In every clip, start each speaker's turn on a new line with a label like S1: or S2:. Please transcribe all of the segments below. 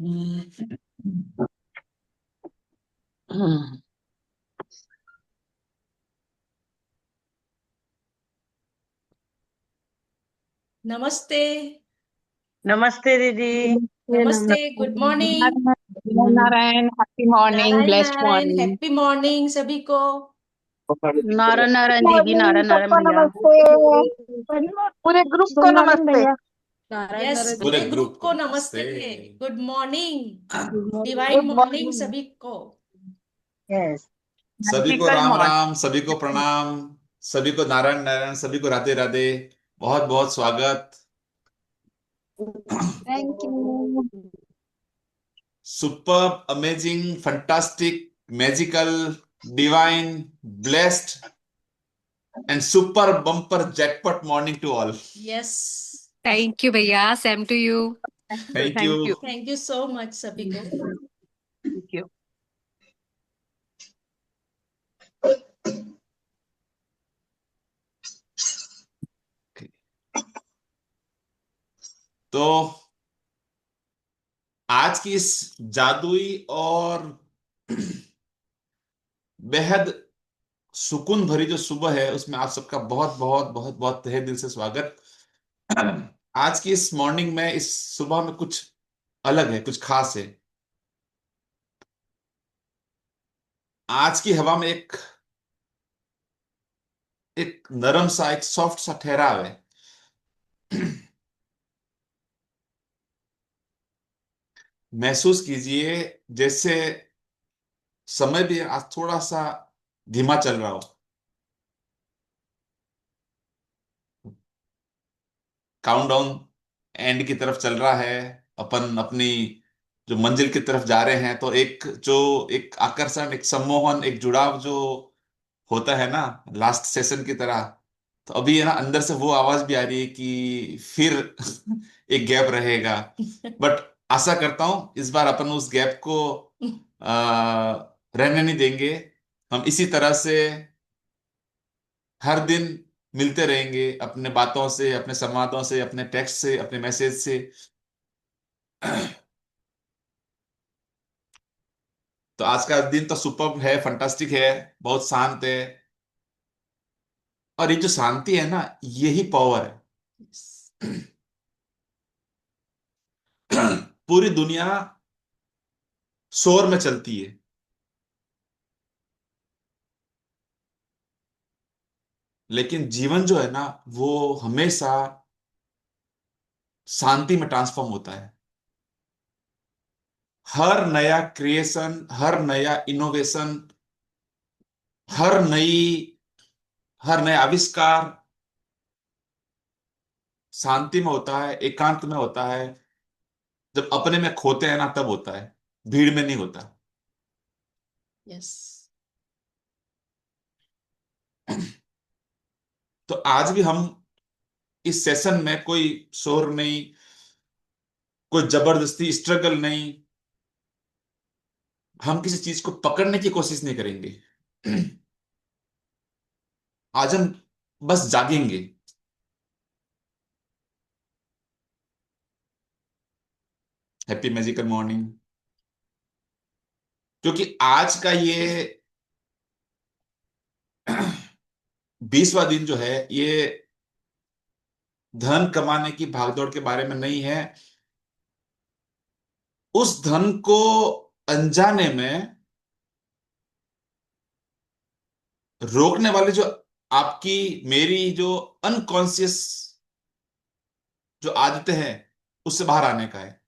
S1: नमस्ते।
S2: नमस्ते दीदी।
S1: नमस्ते, good morning.
S3: Narayan, happy morning,
S1: Narayan
S3: blessed
S1: Narayan,
S3: morning.
S1: Happy morning सभी को।
S2: नारायण नारायण दीदी, नारायण नारायण
S3: सबको
S2: भैया।
S3: नमस्ते। पूरे ग्रुप को नमस्ते।
S1: यस, पूरे ग्रुप को नमस्ते। Good morning, divine
S3: good
S1: morning
S3: morning.
S1: सभी को।
S3: यस,
S4: सभी को
S3: मैजिकल
S4: राम
S3: मॉर्निंग।
S4: राम, सभी को प्रणाम, सभी को नारायण नारायण, सभी को राधे राधे। बहुत बहुत स्वागत।
S3: Thank you.
S4: Super amazing, fantastic, magical, divine, blessed and super bumper jackpot morning to all.
S1: Yes,
S5: thank you भैया, same to you.
S4: Thank you.
S1: Thank you so much सभी को।
S3: Thank you.
S4: तो आज की इस जादुई और बेहद सुकून भरी जो सुबह है, उसमें आप सबका बहुत बहुत बहुत बहुत तहे दिल से स्वागत। आज की इस मॉर्निंग में, इस सुबह में कुछ अलग है, कुछ खास है। आज की हवा में एक एक नरम सा, एक सॉफ्ट सा ठहराव है। महसूस कीजिए जैसे समय भी आज थोड़ा सा धीमा चल रहा हो। काउंटडाउन एंड की तरफ चल रहा है, अपन अपनी जो मंजिल की तरफ जा रहे हैं। तो एक आकर्षण, एक सम्मोहन, एक जुड़ाव जो होता है ना, लास्ट सेशन की तरह। तो अभी है ना, अंदर से वो आवाज भी आ रही है कि फिर एक गैप रहेगा। बट आशा करता हूं इस बार अपन उस गैप को रहने नहीं देंगे। हम इसी तरह से हर दिन मिलते रहेंगे, अपने बातों से, अपने संवादों से, अपने टेक्स्ट से, अपने मैसेज से। तो आज का दिन तो सुपर्ब है, फंटास्टिक है, बहुत शांत है। और ये जो शांति है ना, यही पावर है। पूरी दुनिया शोर में चलती है, लेकिन जीवन जो है ना, वो हमेशा शांति में ट्रांसफॉर्म होता है। हर नया क्रिएशन, हर नया इनोवेशन, हर नई हर नया आविष्कार शांति में होता है, एकांत में होता है। जब अपने में खोते हैं ना, तब होता है, भीड़ में नहीं होता।
S1: यस।
S4: तो आज भी हम इस सेशन में कोई शोर नहीं, कोई जबरदस्ती स्ट्रगल नहीं, हम किसी चीज को पकड़ने की कोशिश नहीं करेंगे। आज हम बस जागेंगे। Happy magical morning. क्योंकि आज का ये 20वां दिन जो है, ये धन कमाने की भागदौड़ के बारे में नहीं है। उस धन को अनजाने में रोकने वाले जो आपकी मेरी जो अनकॉन्शियस जो आदतें हैं, उससे बाहर आने का है।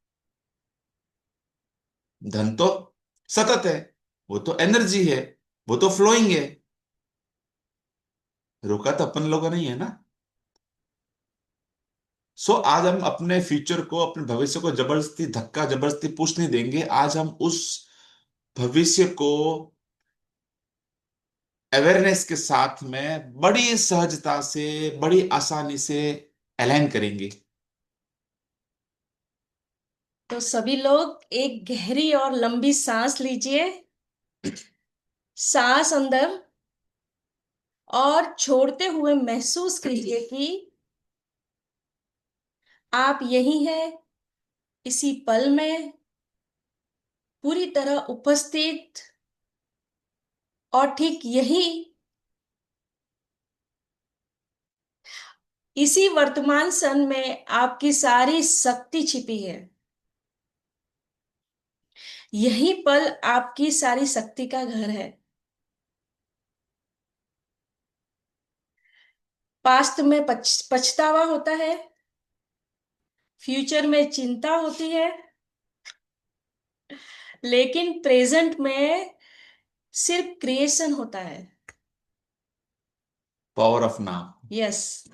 S4: धन तो सतत है, वो तो एनर्जी है, वो तो फ्लोइंग है। रोका तो अपन लोगों ने ही है ना। सो आज हम अपने फ्यूचर को, अपने भविष्य को जबरदस्ती धक्का, जबरदस्ती पुश नहीं देंगे। आज हम उस भविष्य को अवेयरनेस के साथ में बड़ी सहजता से, बड़ी आसानी से अलाइन करेंगे।
S1: तो सभी लोग एक गहरी और लंबी सांस लीजिए। सांस अंदर और छोड़ते हुए महसूस कीजिए कि आप यही हैं, इसी पल में, पूरी तरह उपस्थित, और ठीक यही इसी वर्तमान क्षण में आपकी सारी शक्ति छिपी है। यही पल आपकी सारी शक्ति का घर है। पास्ट में पछतावा होता है, फ्यूचर में चिंता होती है, लेकिन प्रेजेंट में सिर्फ क्रिएशन होता है।
S4: Power of now.
S1: यस।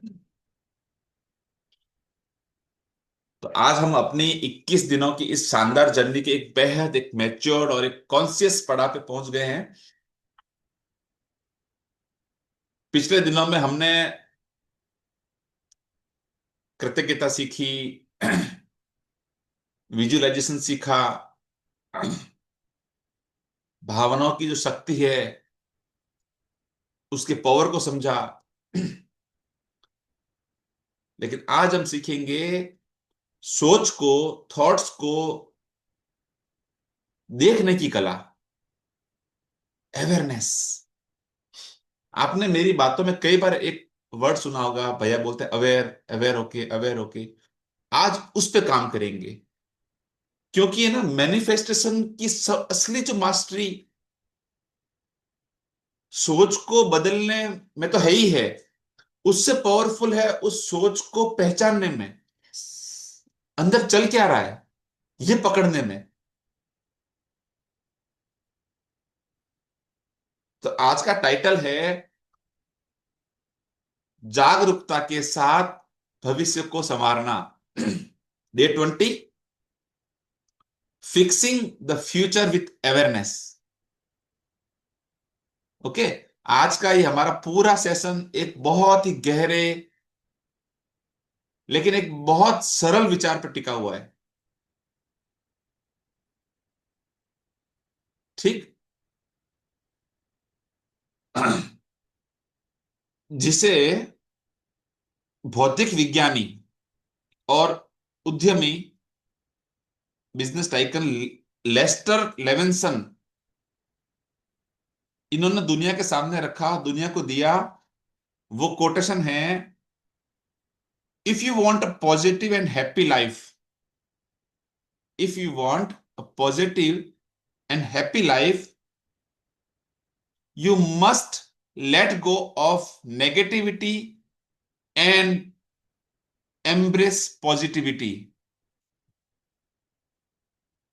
S4: तो आज हम अपनी 21 दिनों की इस शानदार जर्नी के एक बेहद एक मैच्योर्ड और एक कॉन्शियस पड़ाव पे पहुंच गए हैं। पिछले दिनों में हमने कृतज्ञता सीखी, विजुअलाइजेशन सीखा, भावनाओं की जो शक्ति है उसके पावर को समझा। लेकिन आज हम सीखेंगे सोच को, थॉट्स को देखने की कला, अवेयरनेस। आपने मेरी बातों में कई बार एक वर्ड सुना होगा, भैया बोलते हैं अवेयर, अवेयर होके, अवेयर होके। आज उस पे काम करेंगे, क्योंकि है ना, मैनिफेस्टेशन की असली जो मास्टरी सोच को बदलने में तो है ही है, उससे पावरफुल है उस सोच को पहचानने में, अंदर चल क्या रहा है ये पकड़ने में। तो आज का टाइटल है जागरूकता के साथ भविष्य को संवारना। Day 20, fixing the future with awareness. Okay, आज का ये हमारा पूरा सेशन एक बहुत ही गहरे लेकिन एक बहुत सरल विचार पर टिका हुआ है। ठीक, जिसे भौतिक विज्ञानी और उद्यमी बिजनेस टाइकन लेस्टर लेविंसन, इन्होंने दुनिया के सामने रखा, दुनिया को दिया। वो कोटेशन है, if you want a positive and happy life, if you want a positive and happy life, you must let go of negativity and embrace positivity।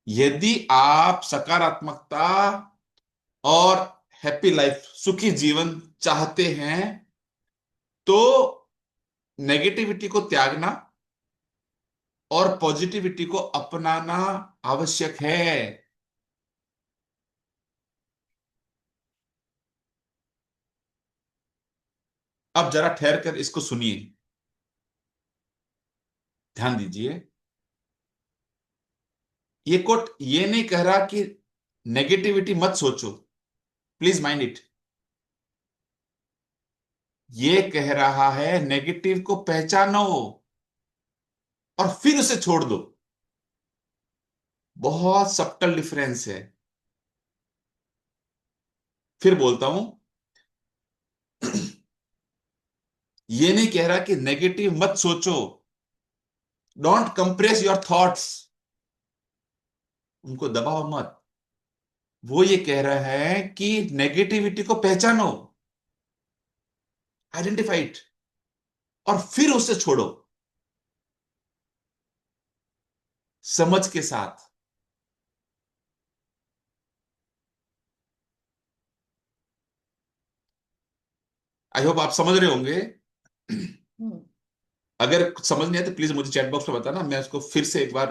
S4: यदि आप सकारात्मकता और हैप्पी लाइफ, सुखी जीवन चाहते हैं, तो नेगेटिविटी को त्यागना और पॉजिटिविटी को अपनाना आवश्यक है। अब जरा ठहर कर इसको सुनिए, ध्यान दीजिए। ये कोट ये नहीं कह रहा कि नेगेटिविटी मत सोचो, प्लीज माइंड इट। ये कह रहा है नेगेटिव को पहचानो और फिर उसे छोड़ दो। बहुत सब्टल डिफरेंस है। फिर बोलता हूं, ये नहीं कह रहा कि नेगेटिव मत सोचो, डोंट कंप्रेस योर थॉट्स, उनको दबाओ मत। वो ये कह रहा है कि नेगेटिविटी को पहचानो, आइडेंटिफाई इट, और फिर उसे छोड़ो समझ के साथ। आई होप आप समझ रहे होंगे। अगर कुछ समझ नहीं आया तो प्लीज मुझे चैट बॉक्स में बताना, मैं उसको फिर से एक बार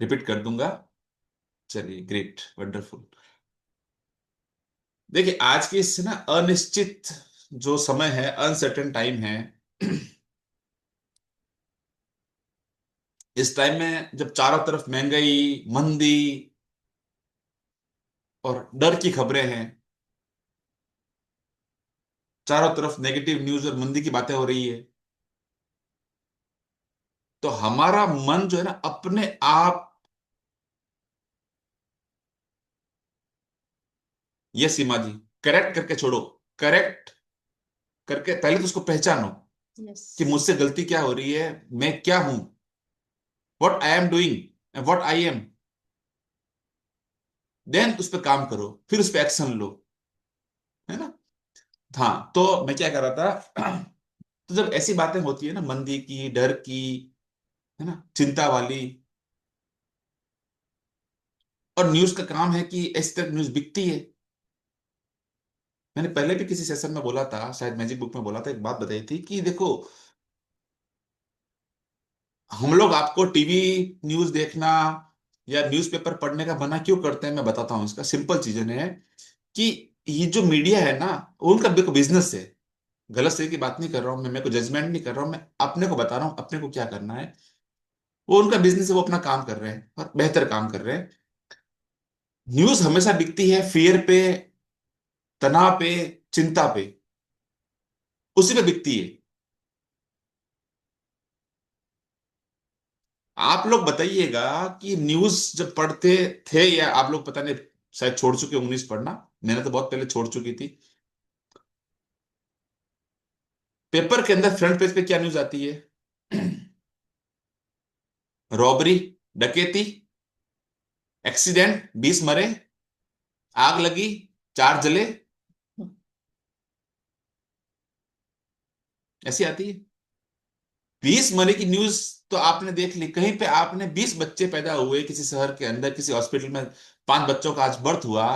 S4: रिपीट कर दूंगा। चलिए, ग्रेट, वंडरफुल। देखिए, आज की इस ना अनिश्चित जो समय है, अनसर्टेन टाइम है, इस टाइम में जब चारों तरफ महंगाई, मंदी और डर की खबरें हैं, चारों तरफ नेगेटिव न्यूज और मंदी की बातें हो रही है, तो हमारा मन जो है ना, अपने आप ये सीमा जी, करेक्ट करके छोड़ो, करेक्ट करके पहले तो उसको पहचानो
S1: यस
S4: कि मुझसे गलती क्या हो रही है, मैं क्या हूं, what I am doing and what I am, then उस पर काम करो, फिर उस पर एक्शन लो, है ना। हाँ, तो मैं क्या कर रहा था तो जब ऐसी बातें होती है ना, मंदी की, डर की, है ना, चिंता वाली, और न्यूज का काम है कि इस तरह न्यूज बिकती है। मैंने पहले भी किसी सेशन में बोला था, शायद मैजिक बुक में बोला था, एक बात बताई थी कि देखो, हम लोग आपको टीवी न्यूज देखना या न्यूज़पेपर पढ़ने का मना क्यों करते हैं, मैं बताता हूँ। इसका सिंपल चीजन है कि ये जो मीडिया है ना, वो उनका बिजनेस है। गलत सही की बात नहीं कर रहा हूं मैं, मेरे को जजमेंट नहीं कर रहा हूं मैं, अपने को बता रहा हूं अपने को क्या करना है। वो उनका बिजनेस है, वो अपना काम कर रहे हैं और बेहतर काम कर रहे हैं। न्यूज हमेशा बिकती है फियर पे, तनाव पे, चिंता पे, उसी पे बिकती है। आप लोग बताइएगा कि न्यूज जब पढ़ते थे, या आप लोग पता नहीं शायद छोड़ चुके होंगे न्यूज पढ़ना, मैंने तो बहुत पहले छोड़ चुकी थी। पेपर के अंदर फ्रंट पेज पे क्या न्यूज आती है? रॉबरी, डकैती, एक्सीडेंट, 20 मरे, आग लगी, 4 जले, ऐसी आती है। 20 मरे की न्यूज तो आपने देख ली कहीं पे, आपने 20 बच्चे पैदा हुए किसी शहर के अंदर, किसी हॉस्पिटल में 5 बच्चों का आज बर्थ हुआ,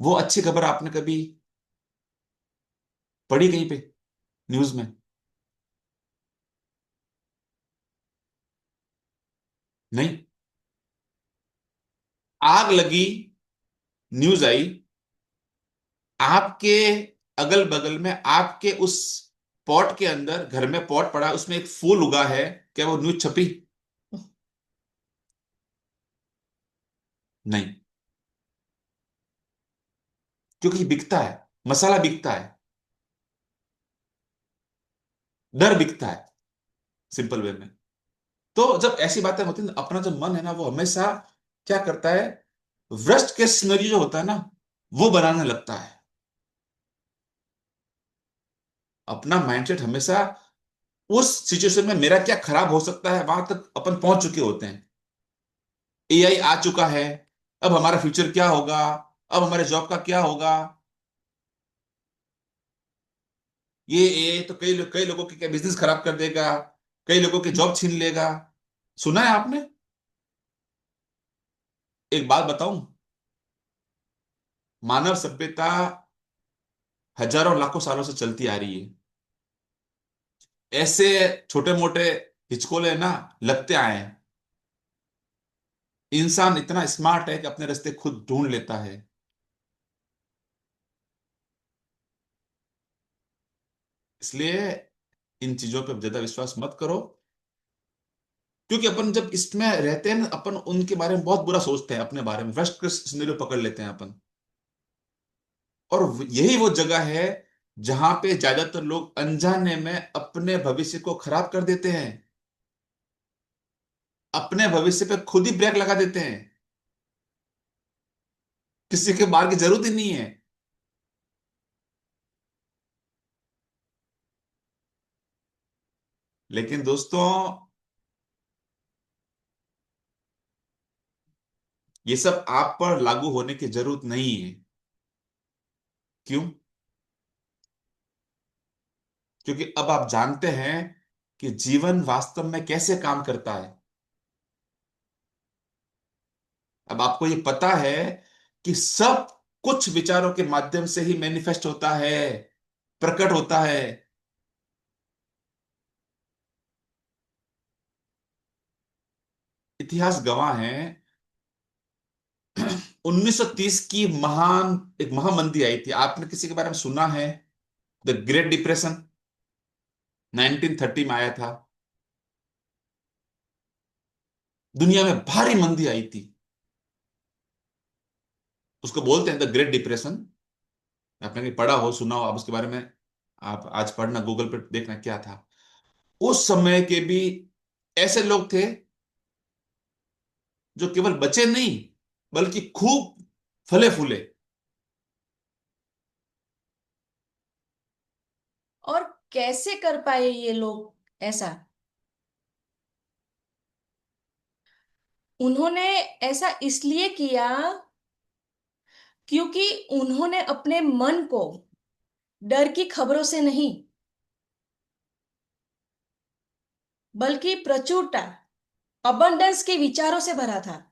S4: वो अच्छी खबर आपने कभी पढ़ी कहीं पे न्यूज में? नहीं। आग लगी, न्यूज आई, आपके अगल बगल में, आपके उस पॉट के अंदर, घर में पॉट पड़ा, उसमें एक फूल उगा है, क्या वो न्यूज छपी? नहीं, क्योंकि बिकता है, मसाला बिकता है, डर बिकता है, सिंपल वे में। तो जब ऐसी बातें होती हैं, अपना जो मन है ना, वो हमेशा क्या करता है, वर्स्ट केस सिनेरियो जो होता है ना, वो बनाने लगता है। अपना माइंडसेट हमेशा उस सिचुएशन में मेरा क्या खराब हो सकता है, वहां तक अपन पहुंच चुके होते हैं। एआई आ चुका है, अब हमारा फ्यूचर क्या होगा, अब हमारे जॉब का क्या होगा, ये एआई तो कई लोगों के क्या बिजनेस खराब कर देगा, कई लोगों की जॉब छीन लेगा। सुना है आपने? एक बात बताऊं, मानव सभ्यता हजारों लाखों सालों से चलती आ रही है, ऐसे छोटे मोटे हिचकोले ना लगते आए हैं। इंसान इतना स्मार्ट है कि अपने रास्ते खुद ढूंढ लेता है। इसलिए इन चीजों पर ज्यादा विश्वास मत करो, क्योंकि अपन जब इसमें रहते हैं ना, अपन उनके बारे में बहुत बुरा सोचते हैं, अपने बारे में वर्स्ट केस सिनेरियो पकड़ लेते हैं अपन। और यही वो जगह है जहां पे ज्यादातर लोग अनजाने में अपने भविष्य को खराब कर देते हैं, अपने भविष्य पे खुद ही ब्रेक लगा देते हैं, किसी के बाहर की जरूरत ही नहीं है। लेकिन दोस्तों, ये सब आप पर लागू होने की जरूरत नहीं है। क्यों? क्योंकि अब आप जानते हैं कि जीवन वास्तव में कैसे काम करता है। अब आपको ये पता है कि सब कुछ विचारों के माध्यम से ही मैनिफेस्ट होता है, प्रकट होता है। इतिहास गवाह है, 1930 की एक महामंदी आई थी, आपने किसी के बारे में सुना है? द ग्रेट डिप्रेशन 1930 में आया था। दुनिया में भारी मंदी आई थी, उसको बोलते हैं द ग्रेट डिप्रेशन। आपने कहीं पढ़ा हो, सुना हो आप उसके बारे में? आप आज पढ़ना, गूगल पे देखना क्या था। उस समय के भी ऐसे लोग थे जो केवल बचे नहीं, बल्कि खूब फले फूले।
S1: कैसे कर पाए ये लोग ऐसा? उन्होंने ऐसा इसलिए किया क्योंकि उन्होंने अपने मन को डर की खबरों से नहीं, बल्कि प्रचुरता, अबंडेंस के विचारों से भरा था।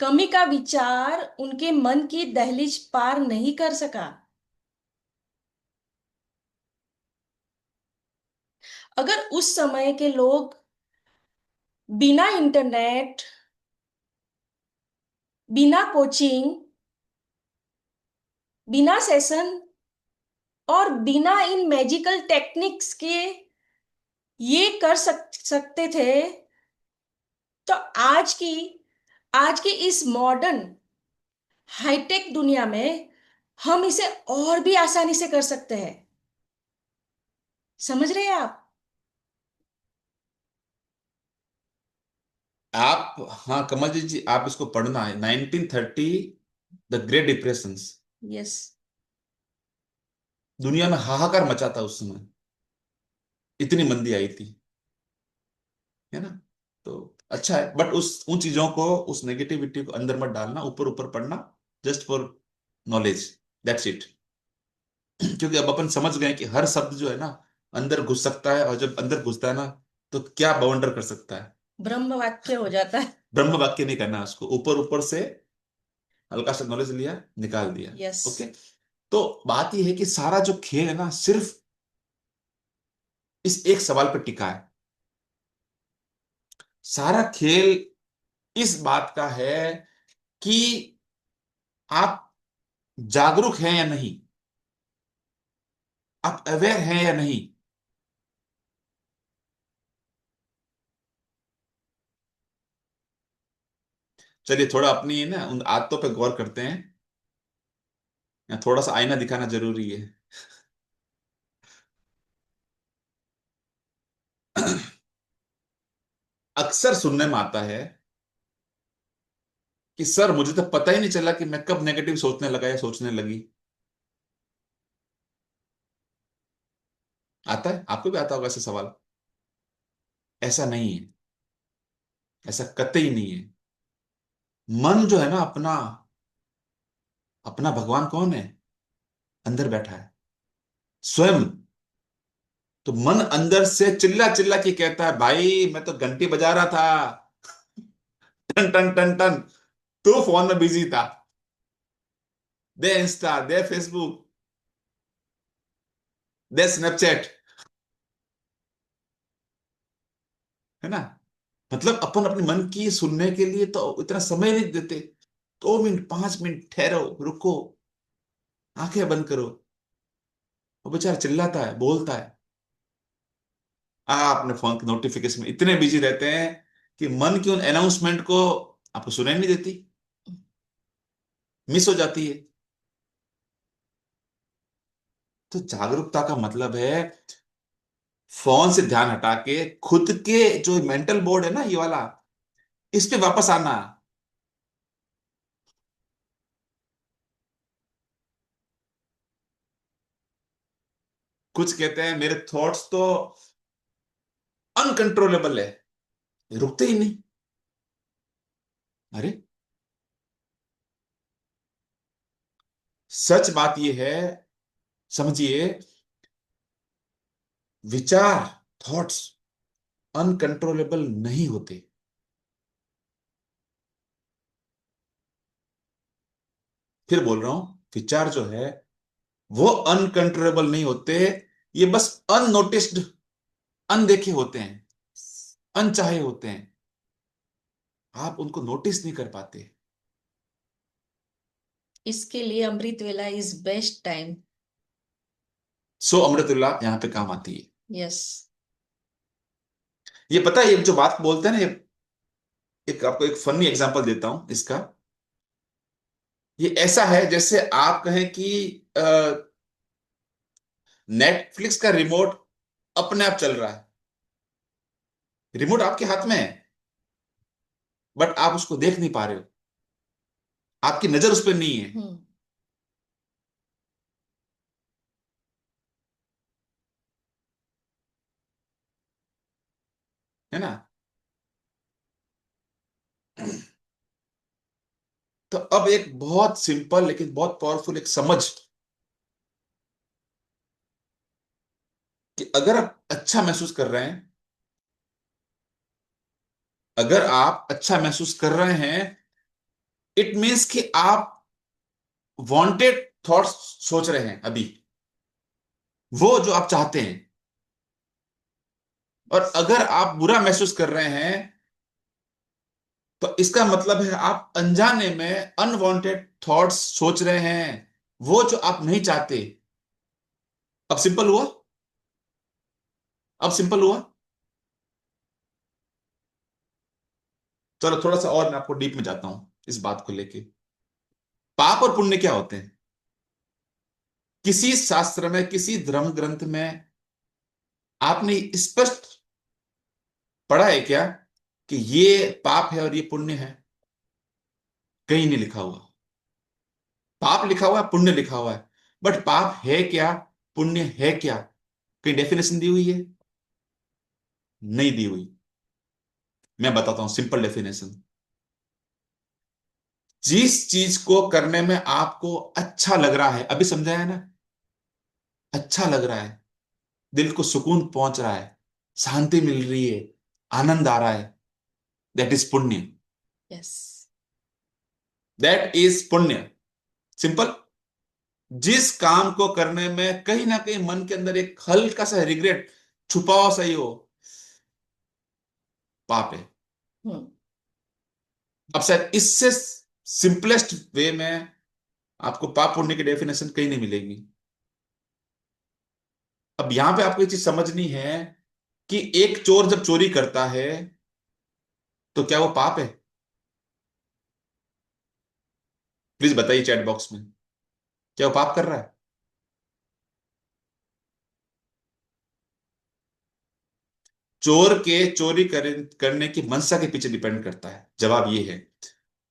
S1: कमी का विचार उनके मन की दहलीज पार नहीं कर सका। अगर उस समय के लोग बिना इंटरनेट, बिना कोचिंग, बिना सेशन और बिना इन मैजिकल टेक्निक्स के ये कर सकते थे, तो आज की इस मॉडर्न हाईटेक दुनिया में हम इसे और भी आसानी से कर सकते हैं। समझ रहे हैं आप?
S4: हाँ कमल जी, आप इसको पढ़ना है। 1930 द ग्रेट डिप्रेशन,
S1: यस।
S4: दुनिया में हाहाकार मचा था उस समय, इतनी मंदी आई थी, है ना। तो अच्छा है, बट उन चीजों को, उस नेगेटिविटी को अंदर मत डालना, ऊपर ऊपर पढ़ना, just for knowledge, that's it. क्योंकि अब अपन समझ गए कि हर शब्द जो है ना अंदर घुस सकता है, और जब अंदर घुसता है ना तो क्या बवंडर कर सकता है,
S1: ब्रह्म वाक्य हो जाता है।
S4: ब्रह्म वाक्य नहीं करना है उसको, ऊपर ऊपर से हल्का सा नॉलेज लिया, निकाल दिया।
S1: यस।
S4: ओके। तो बात यह है कि सारा जो खेल है ना सिर्फ इस एक सवाल पर टिका है। सारा खेल इस बात का है कि आप जागरूक हैं या नहीं, आप अवेयर हैं या नहीं। चलिए थोड़ा अपनी ना उन आदतों पर गौर करते हैं, या थोड़ा सा आईना दिखाना जरूरी है। अक्सर सुनने में आता है कि सर मुझे तो पता ही नहीं चला कि मैं कब नेगेटिव सोचने लगा या सोचने लगी। आता है, आपको भी आता होगा ऐसा सवाल। ऐसा नहीं है, ऐसा कतई नहीं है। मन जो है ना अपना, अपना भगवान कौन है? अंदर बैठा है स्वयं। तो मन अंदर से चिल्ला चिल्ला के कहता है, भाई मैं तो घंटी बजा रहा था, टन टन टन टन, तू फोन में बिजी था, दे इंस्टा, दे फेसबुक, दे स्नैपचैट, है ना। मतलब अपन अपने मन की सुनने के लिए तो इतना समय नहीं देते। 2 मिनट, 5 मिनट ठहरो, रुको, आंखें बंद करो। वो बेचारा चिल्लाता है, बोलता है, आप अपने फोन के नोटिफिकेशन में इतने बिजी रहते हैं कि मन की उन अनाउंसमेंट को आपको सुनाई नहीं देती, मिस हो जाती है। तो जागरूकता का मतलब है फोन से ध्यान हटा के खुद के जो मेंटल बोर्ड है ना ये वाला, इस पे वापस आना। कुछ कहते हैं मेरे थॉट्स तो अनकंट्रोलेबल है, रुकते ही नहीं। अरे सच बात यह है, समझिए, विचार, थॉट्स अनकंट्रोलेबल नहीं होते। फिर बोल रहा हूं, विचार जो है वो अनकंट्रोलेबल नहीं होते, ये बस अननोटिस्ड, अनदेखे होते हैं, अनचाहे होते हैं, आप उनको नोटिस नहीं कर पाते।
S1: इसके लिए अमृत वेला इज बेस्ट टाइम।
S4: सो अमृतुल्लाह यहां पे काम आती है।
S1: यस।
S4: ये पता है, ये जो बात बोलते हैं ना, ये एक आपको एक फनी एग्जांपल देता हूं इसका। ये ऐसा है जैसे आप कहें कि नेटफ्लिक्स का रिमोट अपने आप चल रहा है, रिमोट आपके हाथ में है, बट आप उसको देख नहीं पा रहे हो, आपकी नजर उस पर नहीं है। है ना। तो अब एक बहुत सिंपल लेकिन बहुत पावरफुल एक समझ, कि अगर आप अच्छा महसूस कर रहे हैं, अगर आप अच्छा महसूस कर रहे हैं, इट मीन्स कि आप वांटेड थॉट्स सोच रहे हैं अभी, वो जो आप चाहते हैं। और अगर आप बुरा महसूस कर रहे हैं, तो इसका मतलब है आप अनजाने में अनवांटेड थॉट्स सोच रहे हैं, वो जो आप नहीं चाहते। अब सिंपल हुआ, अब सिंपल हुआ। चलो थोड़ा सा और मैं आपको डीप में जाता हूं इस बात को लेके। पाप और पुण्य क्या होते हैं? किसी शास्त्र में, किसी धर्म ग्रंथ में आपने स्पष्ट पढ़ा है क्या कि ये पाप है और ये पुण्य है? कहीं नहीं लिखा हुआ। पाप लिखा हुआ है, पुण्य लिखा हुआ है, बट पाप है क्या, पुण्य है क्या, कहीं डेफिनेशन दी हुई है? नहीं दी हुई। मैं बताता हूं सिंपल डेफिनेशन। जिस चीज को करने में आपको अच्छा लग रहा है, अभी समझाया ना, अच्छा लग रहा है, दिल को सुकून पहुंच रहा है, शांति मिल रही है, आनंद आ रहा है, दैट इज पुण्य।
S1: यस।
S4: दैट इज पुण्य। सिंपल। जिस काम को करने में कहीं ना कहीं मन के अंदर एक हल्का सा रिग्रेट छुपा हुआ सही हो, पाप है।
S1: हम्म।
S4: अब शायद इससे सिंपलेस्ट वे में आपको पाप पुण्य की डेफिनेशन कहीं नहीं मिलेगी। अब यहां पे आपको ये चीज समझनी है कि एक चोर जब चोरी करता है, तो क्या वो पाप है? प्लीज बताइए चैट बॉक्स में, क्या वो पाप कर रहा है? चोर के चोरी करने की मंशा के पीछे डिपेंड करता है। जवाब ये है,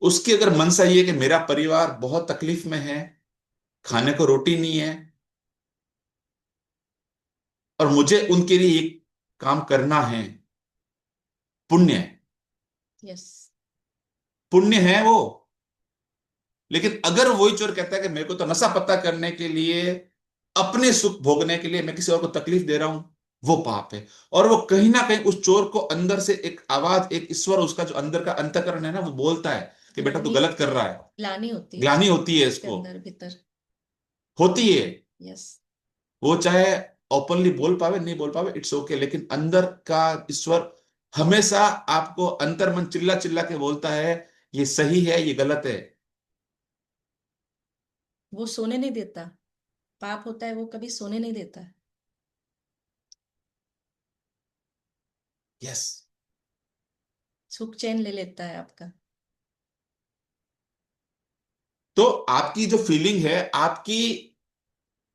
S4: उसकी अगर मंशा ये है कि मेरा परिवार बहुत तकलीफ में है, खाने को रोटी नहीं है, और मुझे उनके लिए एक काम करना है, पुण्य है।
S1: यस।
S4: पुण्य है वो। लेकिन अगर वही चोर कहता है कि मेरे को तो नशा पता करने के लिए, अपने सुख भोगने के लिए मैं किसी और को तकलीफ दे रहा हूं, वो पाप है। और वो कहीं ना कहीं उस चोर को अंदर से एक आवाज, एक ईश्वर, उसका जो अंदर का अंतःकरण है ना, वो बोलता है कि बेटा तू
S1: ग्लानी
S4: गलत
S1: होती
S4: कर
S1: है।
S4: रहा है।
S1: ग्लानी होती है
S4: ग्लानि होती है
S1: उसके
S4: इसको,
S1: अंदर भीतर।
S4: होती है।
S1: यस।
S4: वो चाहे ओपनली बोल पावे नहीं बोल पावे, इट्स ओके, लेकिन अंदर का ईश्वर हमेशा आपको अंतर्मन चिल्ला चिल्ला के बोलता है, ये सही है, ये गलत है।
S1: वो सोने नहीं देता। पाप होता है वो कभी सोने नहीं देता।
S4: यस।
S1: सुख चैन ले लेता है आपका।
S4: तो आपकी जो फीलिंग है, आपकी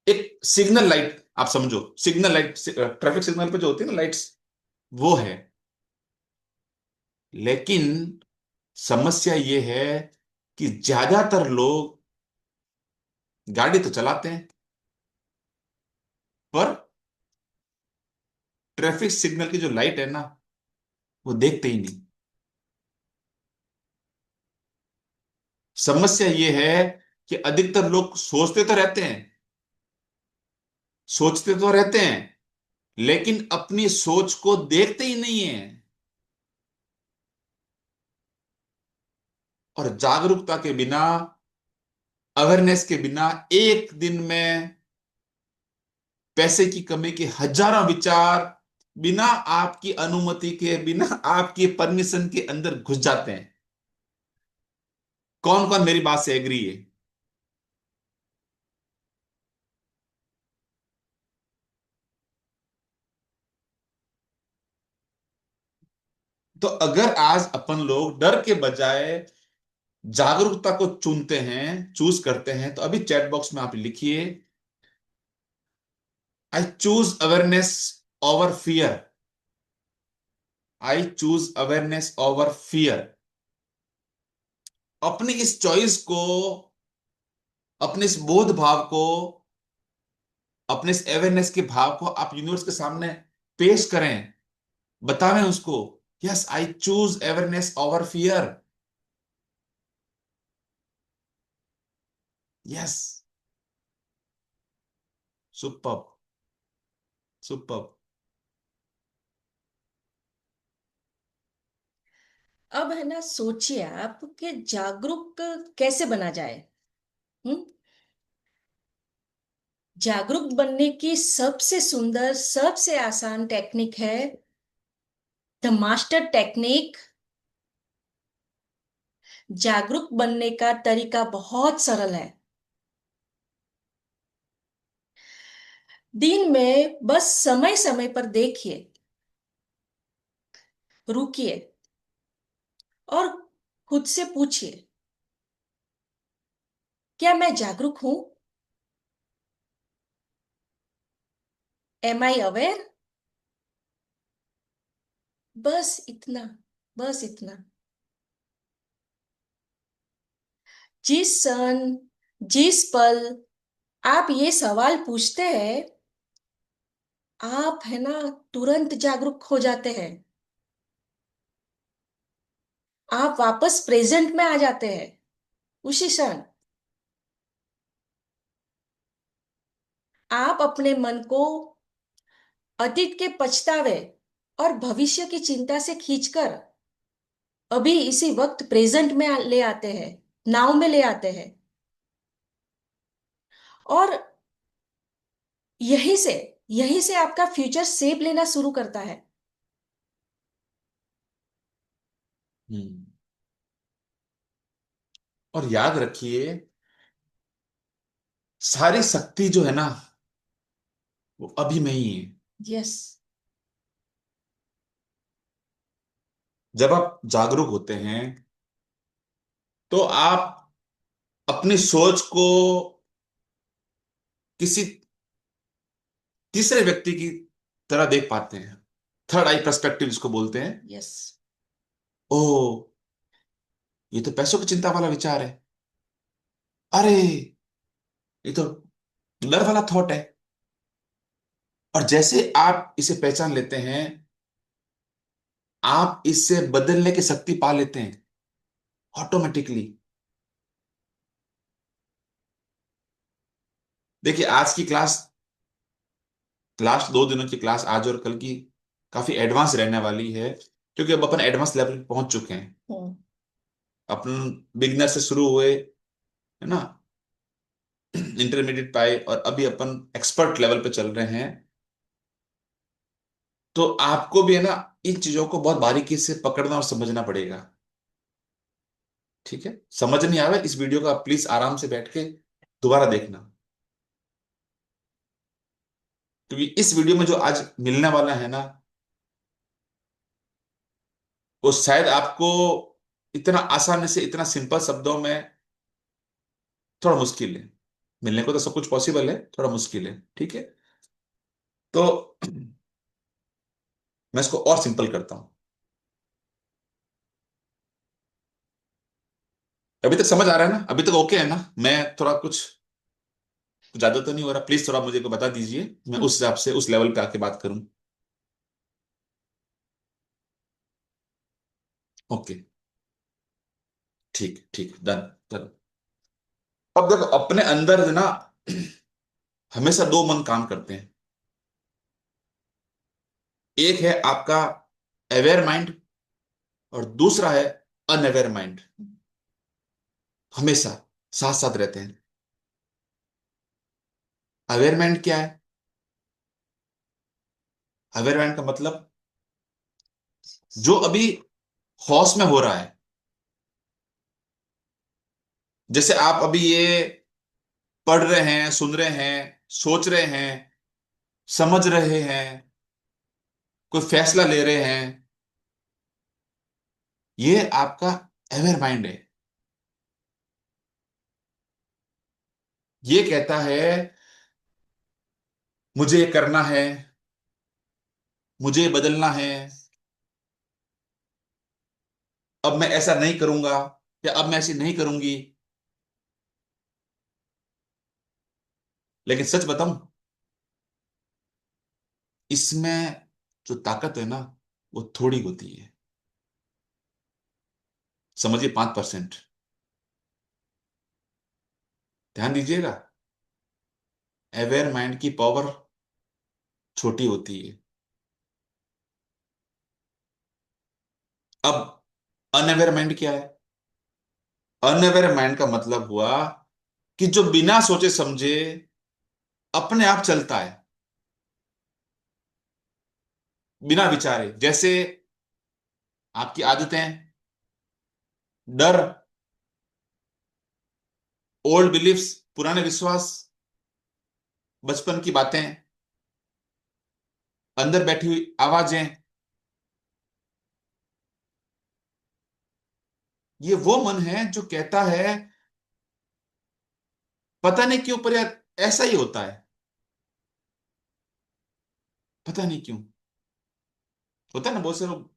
S4: एक सिग्नल लाइट, आप समझो सिग्नल लाइट, ट्रैफिक सिग्नल पे जो होती है ना लाइट्स, वो है। लेकिन समस्या ये है कि ज्यादातर लोग गाड़ी तो चलाते हैं, पर ट्रैफिक सिग्नल की जो लाइट है ना, वो देखते ही नहीं। समस्या ये है कि अधिकतर लोग सोचते तो रहते हैं, सोचते तो रहते हैं, लेकिन अपनी सोच को देखते ही नहीं है। और जागरूकता के बिना, अवेयरनेस के बिना, एक दिन में पैसे की कमी के हजारों विचार बिना आपकी अनुमति के, बिना आपकी परमिशन के अंदर घुस जाते हैं। कौन कौन मेरी बात से एग्री है? तो अगर आज अपन लोग डर के बजाय जागरूकता को चुनते हैं, चूज करते हैं, तो अभी चैट बॉक्स में आप लिखिए, I choose awareness over fear. I choose awareness over fear. अपनी इस चॉइस को, अपने इस बोध भाव को, अपने इस अवेयरनेस के भाव को आप यूनिवर्स के सामने पेश करें, बतावें उसको yes, I choose awareness over fear. Yes, super, super.
S1: अब है ना, सोचिए आप कि जागरूक कैसे बना जाए। हम्म जागरूक बनने की सबसे सुंदर, सबसे आसान टेक्निक है द मास्टर टेक्निक। जागरूक बनने का तरीका बहुत सरल है। दिन में बस समय समय पर देखिए, रुकिए और खुद से पूछिए, क्या मैं जागरूक हूं? एम आई अवेयर? बस इतना, बस इतना। जिस क्षण, जिस पल आप ये सवाल पूछते हैं, आप है ना तुरंत जागरूक हो जाते हैं। आप वापस प्रेजेंट में आ जाते हैं उसी क्षण। आप अपने मन को अतीत के पछतावे और भविष्य की चिंता से खींचकर अभी इसी वक्त प्रेजेंट में ले आते हैं, नाव में ले आते हैं। और यहीं से यहीं से आपका फ्यूचर शेप लेना शुरू करता है।
S4: हम्म। और याद रखिए, सारी शक्ति जो है ना, वो अभी में ही है।
S1: यस।
S4: जब आप जागरूक होते हैं तो आप अपनी सोच को किसी तीसरे व्यक्ति की तरह देख पाते हैं। थर्ड आई पर्सपेक्टिव जिसको बोलते हैं।
S1: यस।
S4: ओ, ये तो पैसों की चिंता वाला विचार है। अरे, ये तो डर वाला थॉट है। और जैसे आप इसे पहचान लेते हैं, आप इससे बदलने की शक्ति पा लेते हैं ऑटोमेटिकली। देखिए, आज की क्लास, लास्ट 2 दिनों की क्लास, आज और कल की, काफी एडवांस रहने वाली है, क्योंकि अब अपन एडवांस लेवल पे पहुंच चुके हैं।
S1: हम्म
S4: अपन बिगनर से शुरू हुए, है ना, इंटरमीडिएट पाए, और अभी अपन एक्सपर्ट लेवल पे चल रहे हैं। तो आपको भी है ना इन चीजों को बहुत बारीकी से पकड़ना और समझना पड़ेगा। ठीक है, समझ नहीं आ रहा इस वीडियो को, आप प्लीज आराम से बैठ के दोबारा देखना, क्योंकि इस वीडियो में जो आज मिलने वाला है ना, वो शायद आपको इतना आसानी से, इतना सिंपल शब्दों में, थोड़ा मुश्किल है। मिलने को तो सब कुछ पॉसिबल है, थोड़ा मुश्किल है। ठीक है, तो मैं इसको और सिंपल करता हूं। अभी तक समझ आ रहा है ना? अभी तक ओके है ना? मैं थोड़ा कुछ ज्यादा तो नहीं हो रहा? प्लीज थोड़ा मुझे को बता दीजिए, मैं
S1: हम्म
S4: उस हिसाब से उस लेवल पे आके बात करूं। ओके, ठीक ठीक, डन। चलो, अब देखो, अपने अंदर है ना हमेशा दो मन काम करते हैं। एक है आपका अवेयर माइंड, और दूसरा है अनअवेयर माइंड। हमेशा साथ साथ रहते हैं। अवेयर माइंड क्या है? अवेयर माइंड का मतलब जो अभी होश में हो रहा है। जैसे आप अभी ये पढ़ रहे हैं, सुन रहे हैं, सोच रहे हैं, समझ रहे हैं, कोई फैसला ले रहे हैं, ये आपका अवेयर माइंड है। ये कहता है मुझे ये करना है, मुझे ये बदलना है, अब मैं ऐसा नहीं करूंगा, या अब मैं ऐसी नहीं करूंगी। लेकिन सच बताऊं, इसमें जो ताकत है ना, वो थोड़ी होती है। समझिए 5%। ध्यान दीजिएगा, अवेयर माइंड की पावर छोटी होती है। अब अनअवेयर माइंड क्या है? अनअवेयर माइंड का मतलब हुआ कि जो बिना सोचे समझे अपने आप चलता है, बिना विचारे। जैसे आपकी आदतें, डर, ओल्ड बिलीफ्स, पुराने विश्वास, बचपन की बातें, अंदर बैठी हुई आवाजें, ये वो मन है जो कहता है पता नहीं क्यों, पर यार ऐसा ही होता है, पता नहीं क्यों। होता है ना, बहुत से लोग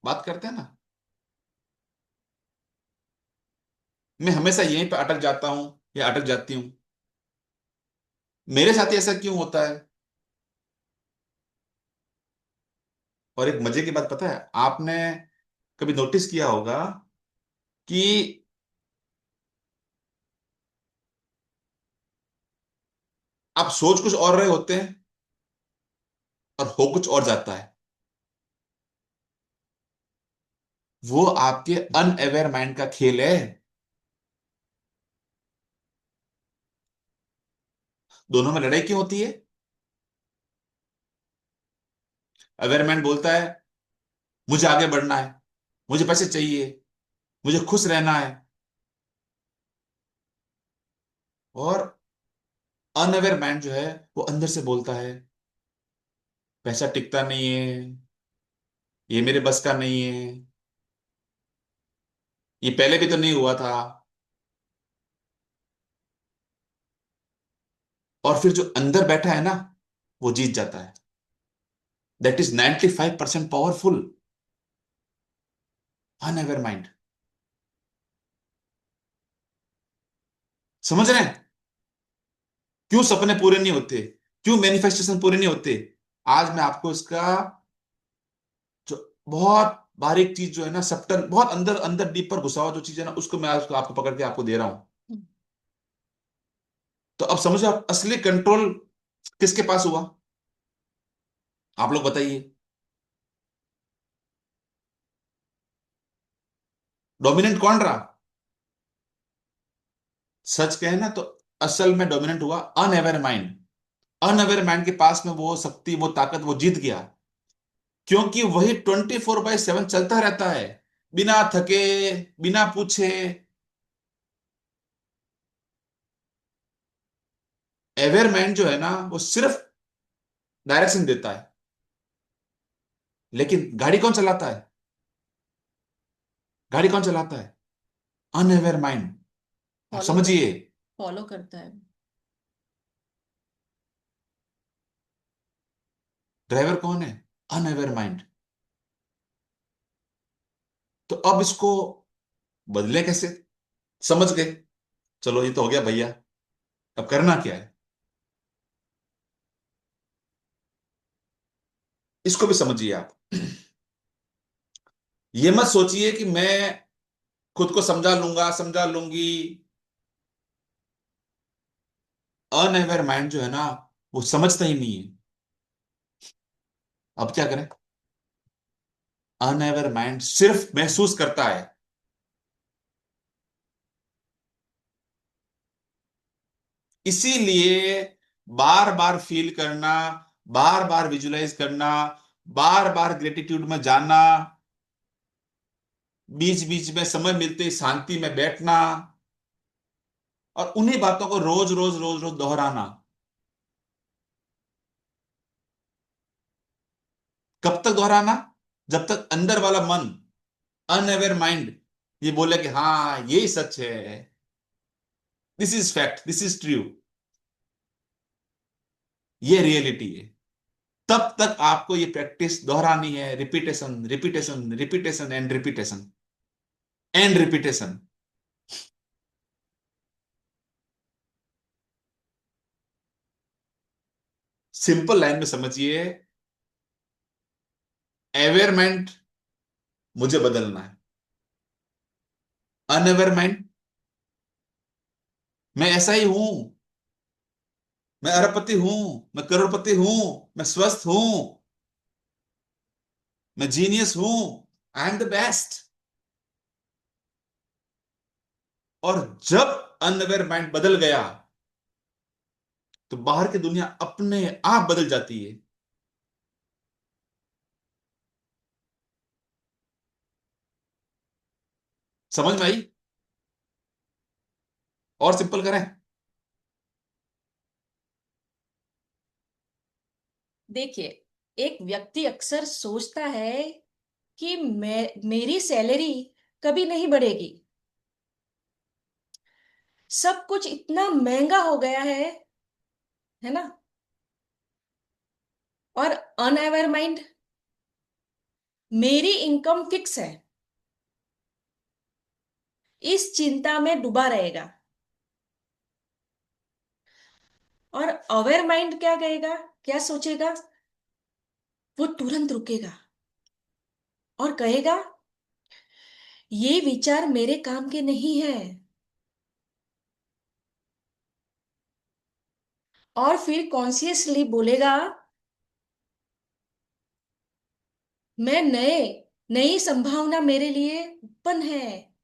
S4: बात करते हैं ना, मैं हमेशा यहीं पर अटक जाता हूं या अटक जाती हूं, मेरे साथ ही ऐसा क्यों होता है। और एक मजे की बात पता है, आपने कभी नोटिस किया होगा कि आप सोच कुछ और रहे होते हैं और हो कुछ और जाता है। वो आपके अनअवेयर माइंड का खेल है। दोनों में लड़ाई क्यों होती है? अवेयर माइंड बोलता है मुझे आगे बढ़ना है, मुझे पैसे चाहिए, मुझे खुश रहना है। और अनअवेयर माइंड जो है वो अंदर से बोलता है पैसा टिकता नहीं है, ये मेरे बस का नहीं है, ये पहले भी तो नहीं हुआ था। और फिर जो अंदर बैठा है ना, वो जीत जाता है। That is 95% powerful unaware mind. समझ रहे हैं क्यों सपने पूरे नहीं होते, क्यों मैनिफेस्टेशन पूरे नहीं होते? आज मैं आपको इसका जो बहुत बारीक चीज जो है ना, सब्टल, बहुत अंदर अंदर डीप पर घुसा हुआ जो चीज है ना, उसको मैं आज आपको पकड़ के आपको दे रहा हूं। तो अब समझो, आप असली कंट्रोल किसके पास हुआ? आप लोग बताइए। डोमिनेंट कौन रहा? सच कहे ना तो असल में डोमिनेंट हुआ अनअवेयर माइंड। अनअवेयर माइंड के पास में वो शक्ति, वो ताकत, वो जीत गया, क्योंकि वही 24/7 चलता रहता है, बिना थके, बिना पूछे। अवेयर माइंड जो है ना, वो सिर्फ डायरेक्शन देता है, लेकिन गाड़ी कौन चलाता है? गाड़ी कौन चलाता है? Unaware mind. आप
S1: फॉलो कर
S4: समझिए।
S1: फॉलो करता है।
S4: ड्राइवर कौन है? Unaware mind. तो अब इसको बदले कैसे? समझ गए? चलो ये तो हो गया भैया, अब करना क्या है, इसको भी समझिए आप। ये मत सोचिए कि मैं खुद को समझा लूंगा, समझा लूंगी। अनअवेयर माइंड जो है ना, वो समझता ही नहीं है। अब क्या करें? अनअवेयर माइंड सिर्फ महसूस करता है। इसीलिए बार बार फील करना, बार बार विजुलाइज करना, बार बार ग्रेटिट्यूड में जाना, बीच बीच में समय मिलते ही शांति में बैठना, और उन्हीं बातों को रोज रोज रोज रोज दोहराना। कब तक दोहराना? जब तक अंदर वाला मन, अनअवेयर माइंड, ये बोले कि हाँ यही सच है, this is fact, this is true, ये रियलिटी है। तब तक आपको ये प्रैक्टिस दोहरानी है, repetition repetition repetition and repetition and repetition. Simple line में समझिए, अवेयरमेंट मुझे बदलना है, अनअवेयर माइंड, मैं ऐसा ही हूं, मैं अरबपति हूं, मैं करोड़पति हूं, मैं स्वस्थ हूं, मैं जीनियस हूं, आई एम द बेस्ट। और जब अनअवेयर माइंड बदल गया तो बाहर की दुनिया अपने आप बदल जाती है। समझ में आई? और सिंपल करें?
S1: देखिए, एक व्यक्ति अक्सर सोचता है कि मेरी सैलरी कभी नहीं बढ़ेगी, सब कुछ इतना महंगा हो गया है ना। और अनअवेयर माइंड, मेरी इनकम फिक्स है, इस चिंता में डूबा रहेगा। और अवेयर माइंड क्या कहेगा, क्या सोचेगा? वो तुरंत रुकेगा और कहेगा, ये विचार मेरे काम के नहीं है। और फिर कॉन्शियसली बोलेगा, मैं नई संभावना मेरे लिए ओपन है,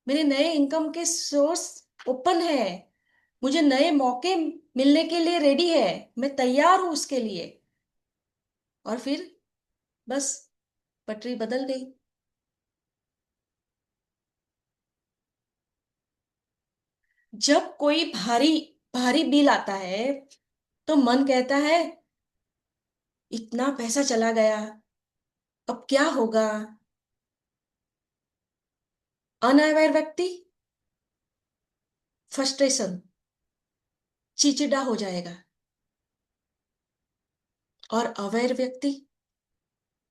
S1: मेरे नए इनकम के सोर्स ओपन है, मुझे नए मौके मिलने के लिए रेडी है, मैं तैयार हूं उसके लिए। और फिर बस पटरी बदल गई। जब कोई भारी भारी बिल आता है तो मन कहता है, इतना पैसा चला गया, अब क्या होगा? अनअवेयर व्यक्ति फ्रस्ट्रेशन, चिचिड़ा हो जाएगा। और अवेयर व्यक्ति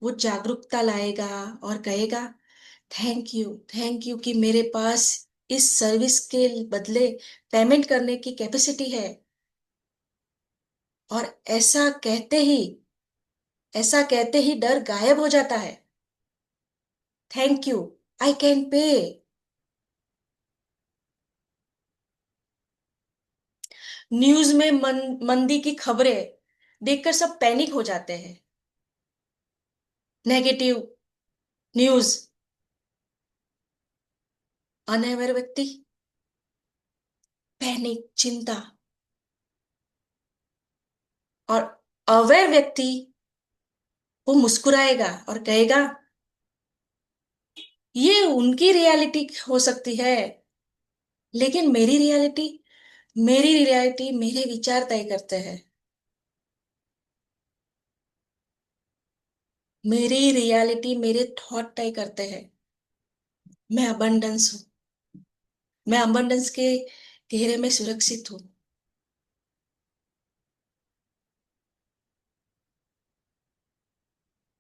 S1: वो जागरूकता लाएगा और कहेगा, थैंक यू कि मेरे पास इस सर्विस के बदले पेमेंट करने की कैपेसिटी है। और ऐसा कहते ही डर गायब हो जाता है। Thank you, I can pay. News में मंदी की खबरें देखकर सब पैनिक हो जाते हैं। Negative news. अनअवेयर व्यक्ति पैनिक, चिंता। और अवेयर व्यक्ति वो मुस्कुराएगा और कहेगा, ये उनकी रियलिटी हो सकती है, लेकिन मेरी रियलिटी मेरे विचार तय करते हैं। मेरी रियलिटी मेरे थॉट तय करते हैं। मैं अबंडेंस हूँ, मैं अबंडेंस के घेरे में सुरक्षित हूँ।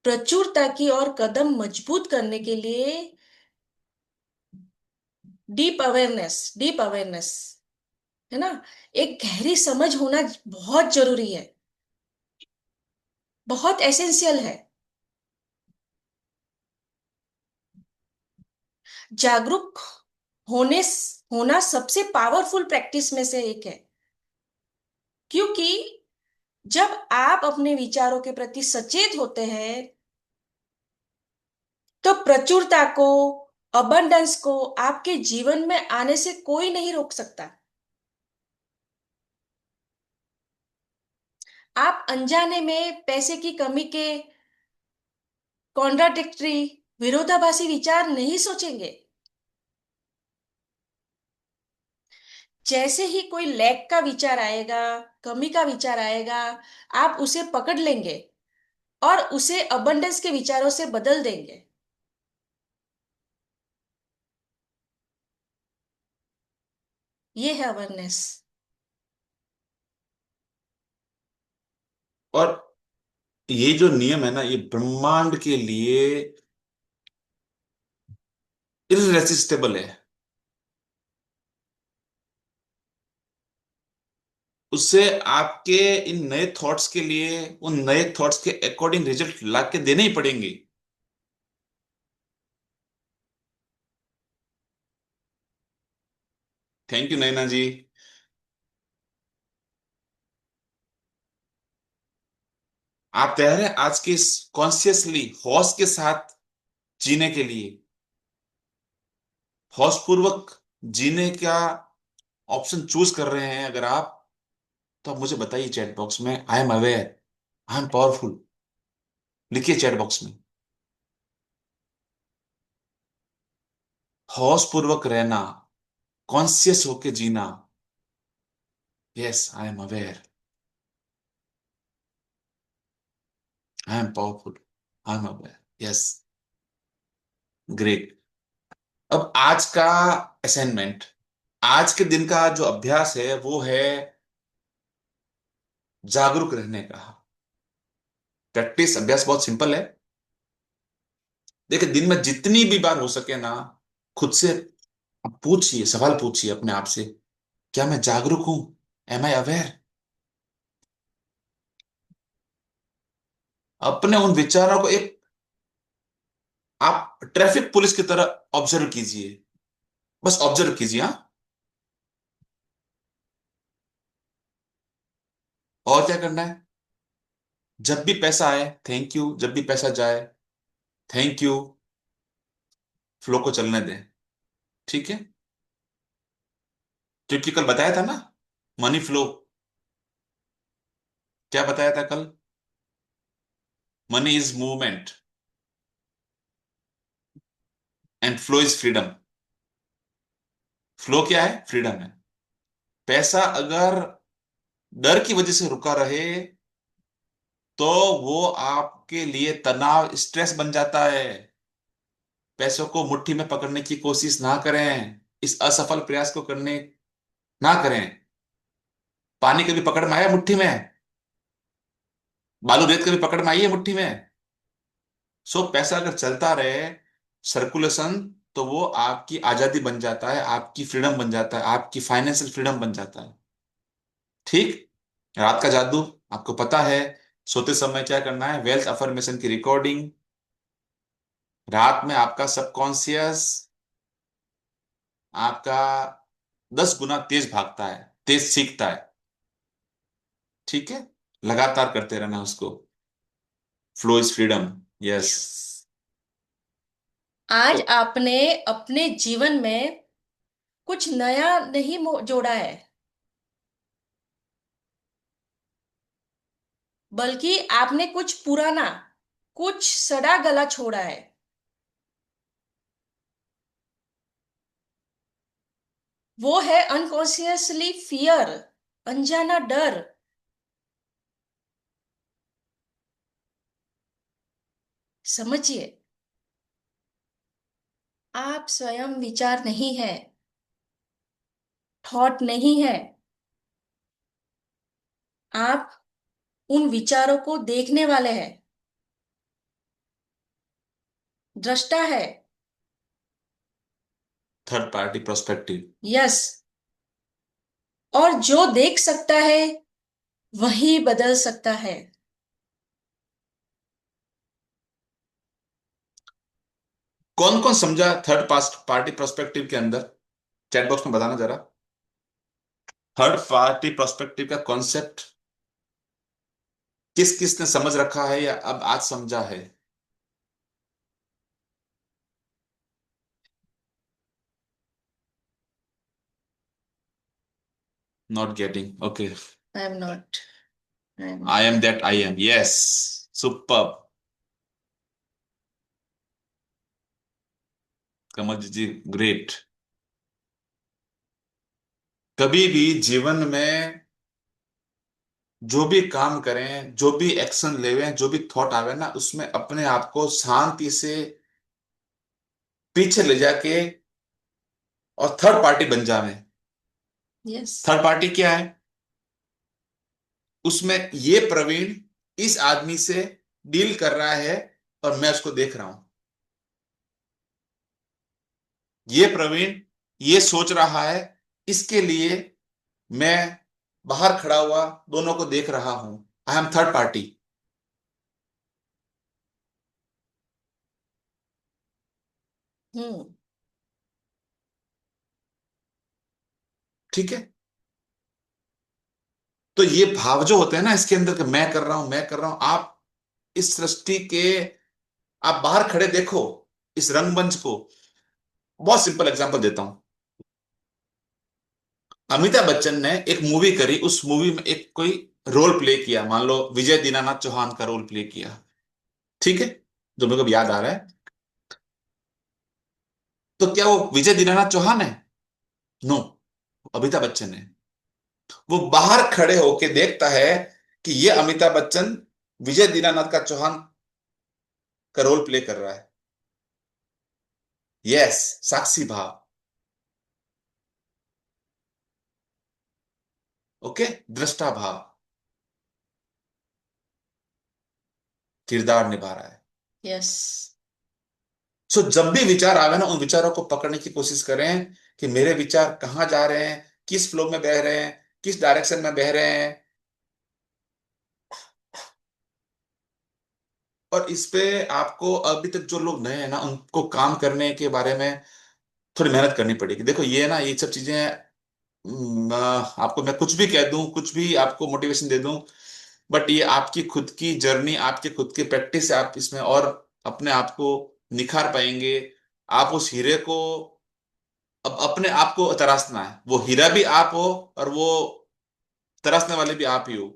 S1: प्रचुरता की और कदम मजबूत करने के लिए डीप अवेयरनेस है ना, एक गहरी समझ होना बहुत जरूरी है, बहुत एसेंशियल है। जागरूक होने होना सबसे पावरफुल प्रैक्टिस में से एक है, क्योंकि जब आप अपने विचारों के प्रति सचेत होते हैं तो प्रचुरता को, अबंडेंस को आपके जीवन में आने से कोई नहीं रोक सकता। आप अनजाने में पैसे की कमी के कॉन्ट्राडिक्टरी, विरोधाभासी विचार नहीं सोचेंगे। जैसे ही कोई लैक का विचार आएगा, कमी का विचार आएगा, आप उसे पकड़ लेंगे और उसे अबंडेंस के विचारों से बदल देंगे। ये है अवेयरनेस।
S4: और ये जो नियम है ना, ये ब्रह्मांड के लिए इररेसिस्टेबल है। उससे आपके इन नए थॉट्स के लिए उन नए थॉट्स के अकॉर्डिंग रिजल्ट ला के देने ही पड़ेंगे। थैंक यू नैना जी। आप तैयार हैं आज के इस कॉन्शियसली होश के साथ जीने के लिए, होश पूर्वक जीने का ऑप्शन चूज कर रहे हैं अगर आप, तो आप मुझे बताइए चैट बॉक्स में, I am aware, I am powerful, लिखिए चैट बॉक्स में। होश पूर्वक रहना, कॉन्शियस होके जीना। Yes I am aware, I am powerful, I am aware. Yes, great. अब आज का असाइनमेंट, आज के दिन का जो अभ्यास है वो है जागरूक रहने का। प्रैक्टिस, अभ्यास बहुत सिंपल है। देखिए, दिन में जितनी भी बार हो सके ना, खुद से आप पूछिए, सवाल पूछिए अपने आप से, क्या मैं जागरूक हूं? एम आई अवेयर? अपने उन विचारों को एक, आप ट्रैफिक पुलिस की तरह ऑब्जर्व कीजिए, बस ऑब्जर्व कीजिए। हाँ, और क्या करना है? जब भी पैसा आए थैंक यू, जब भी पैसा जाए थैंक यू। फ्लो को चलने दें, ठीक है? क्योंकि कल बताया था ना, मनी फ्लो। क्या बताया था कल? Money is movement and flow is freedom. Flow क्या है? फ्रीडम है। पैसा अगर डर की वजह से रुका रहे तो वो आपके लिए तनाव, स्ट्रेस बन जाता है। पैसों को मुट्ठी में पकड़ने की कोशिश ना करें, इस असफल प्रयास को करने ना करें। पानी कभी पकड़ में आया मुट्ठी में? बालू रेत कभी पकड़ में आई है मुट्ठी में? सो पैसा अगर चलता रहे, सर्कुलेशन, तो वो आपकी आजादी बन जाता है, आपकी फ्रीडम बन जाता है, आपकी फाइनेंशियल फ्रीडम बन जाता है। ठीक? रात का जादू आपको पता है, सोते समय क्या करना है? वेल्थ अफर्मेशन की रिकॉर्डिंग। रात में आपका सबकॉन्शियस आपका 10 गुना तेज भागता है, तेज सीखता है। ठीक है? लगातार करते रहना उसको। Flow is freedom. यस।
S1: आज आपने अपने जीवन में कुछ नया नहीं जोड़ा है, बल्कि आपने कुछ पुराना, कुछ सड़ा गला छोड़ा है। वो है अनकॉन्शियसली फियर, अनजाना डर। समझिए, आप स्वयं विचार नहीं है, थॉट नहीं है। आप उन विचारों को देखने वाले हैं, दृष्टा है।
S4: Third party prospective.
S1: यस। और जो देख सकता है वही बदल सकता है।
S4: कौन कौन समझा थर्ड पार्टी प्रोस्पेक्टिव के अंदर? चैट बॉक्स में बताना जरा। थर्ड पार्टी प्रोस्पेक्टिव का कॉन्सेप्ट किस किस ने समझ रखा है या अब आज समझा है? Not getting, okay.
S1: I am not, I am
S4: I
S1: not.
S4: Am that I am, yes. Super. Kamal ji, great. कभी भी जीवन में जो भी काम करें, जो भी एक्शन लेवें, जो भी थॉट आवे ना, उसमें अपने आप को शांति से पीछे ले जाके और थर्ड पार्टी बन जावे।
S1: यस।
S4: थर्ड पार्टी क्या है? उसमें ये प्रवीण इस आदमी से डील कर रहा है और मैं उसको देख रहा हूं। ये प्रवीण ये सोच रहा है, इसके लिए मैं बाहर खड़ा हुआ दोनों को देख रहा हूं। I am third party.
S1: Hmm.
S4: ठीक है। तो ये भाव जो होते हैं ना इसके अंदर कि मैं कर रहा हूं, मैं कर रहा हूं, आप इस सृष्टि के, आप बाहर खड़े देखो इस रंगमंच को। बहुत सिंपल एग्जांपल देता हूं। अमिताभ बच्चन ने एक मूवी करी, उस मूवी में एक कोई रोल प्ले किया, मान लो विजय दीनानाथ चौहान का रोल प्ले किया, ठीक है, जो मेरे को अभी याद आ रहा है। तो क्या वो विजय दीनानाथ चौहान है? नो, अमिताभ बच्चन है। वो बाहर खड़े होके देखता है कि ये अमिताभ बच्चन विजय दीनानाथ का चौहान का रोल प्ले कर रहा है। यस, साक्षी भाव। ओके, दृष्टा भाव, किरदार निभा रहा है।
S1: यस।
S4: सो जब भी विचार आवे ना, उन विचारों को पकड़ने की कोशिश करें कि मेरे विचार कहाँ जा रहे हैं, किस फ्लो में बह रहे हैं, किस डायरेक्शन में बह रहे हैं। और इस पे आपको अभी तक जो लोग नए हैं ना, उनको काम करने के बारे में थोड़ी मेहनत करनी पड़ेगी। देखो ये ना, ये सब चीजें आपको मैं कुछ भी कह दूं, कुछ भी आपको मोटिवेशन दे दूं, बट ये आपकी खुद की जर्नी, आपके खुद की प्रैक्टिस से आप इसमें और अपने आप को निखार पाएंगे। आप उस हीरे को, अब अपने आप को तराशना है, वो हीरा भी आप हो और वो तराशने वाले भी आप ही हो।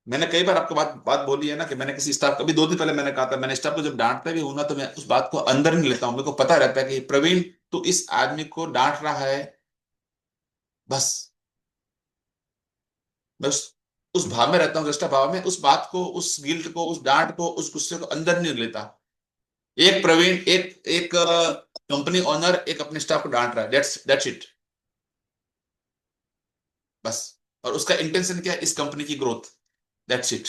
S4: मैंने कई बार आपको बात बात बोली है ना कि मैंने किसी स्टाफ, अभी 2 दिन पहले मैंने कहा था, मैंने स्टाफ को जब डांटता भी हूं ना, तो मैं उस बात को अंदर नहीं लेता हूं। मेरे को पता रहता है कि प्रवीण, तू इस आदमी को डांट रहा है, बस मैं उस भाव में रहता हूँ, दृष्टा भाव में, उस बात को, उस गिल्ट को, उस डांट को, उस गुस्से को अंदर नहीं लेता। एक प्रवीण, एक एक कंपनी ओनर एक अपने स्टाफ को डांट रहा है, दैट्स इट, बस। और उसका इंटेंशन क्या है? इस कंपनी की ग्रोथ, दैट्स इट।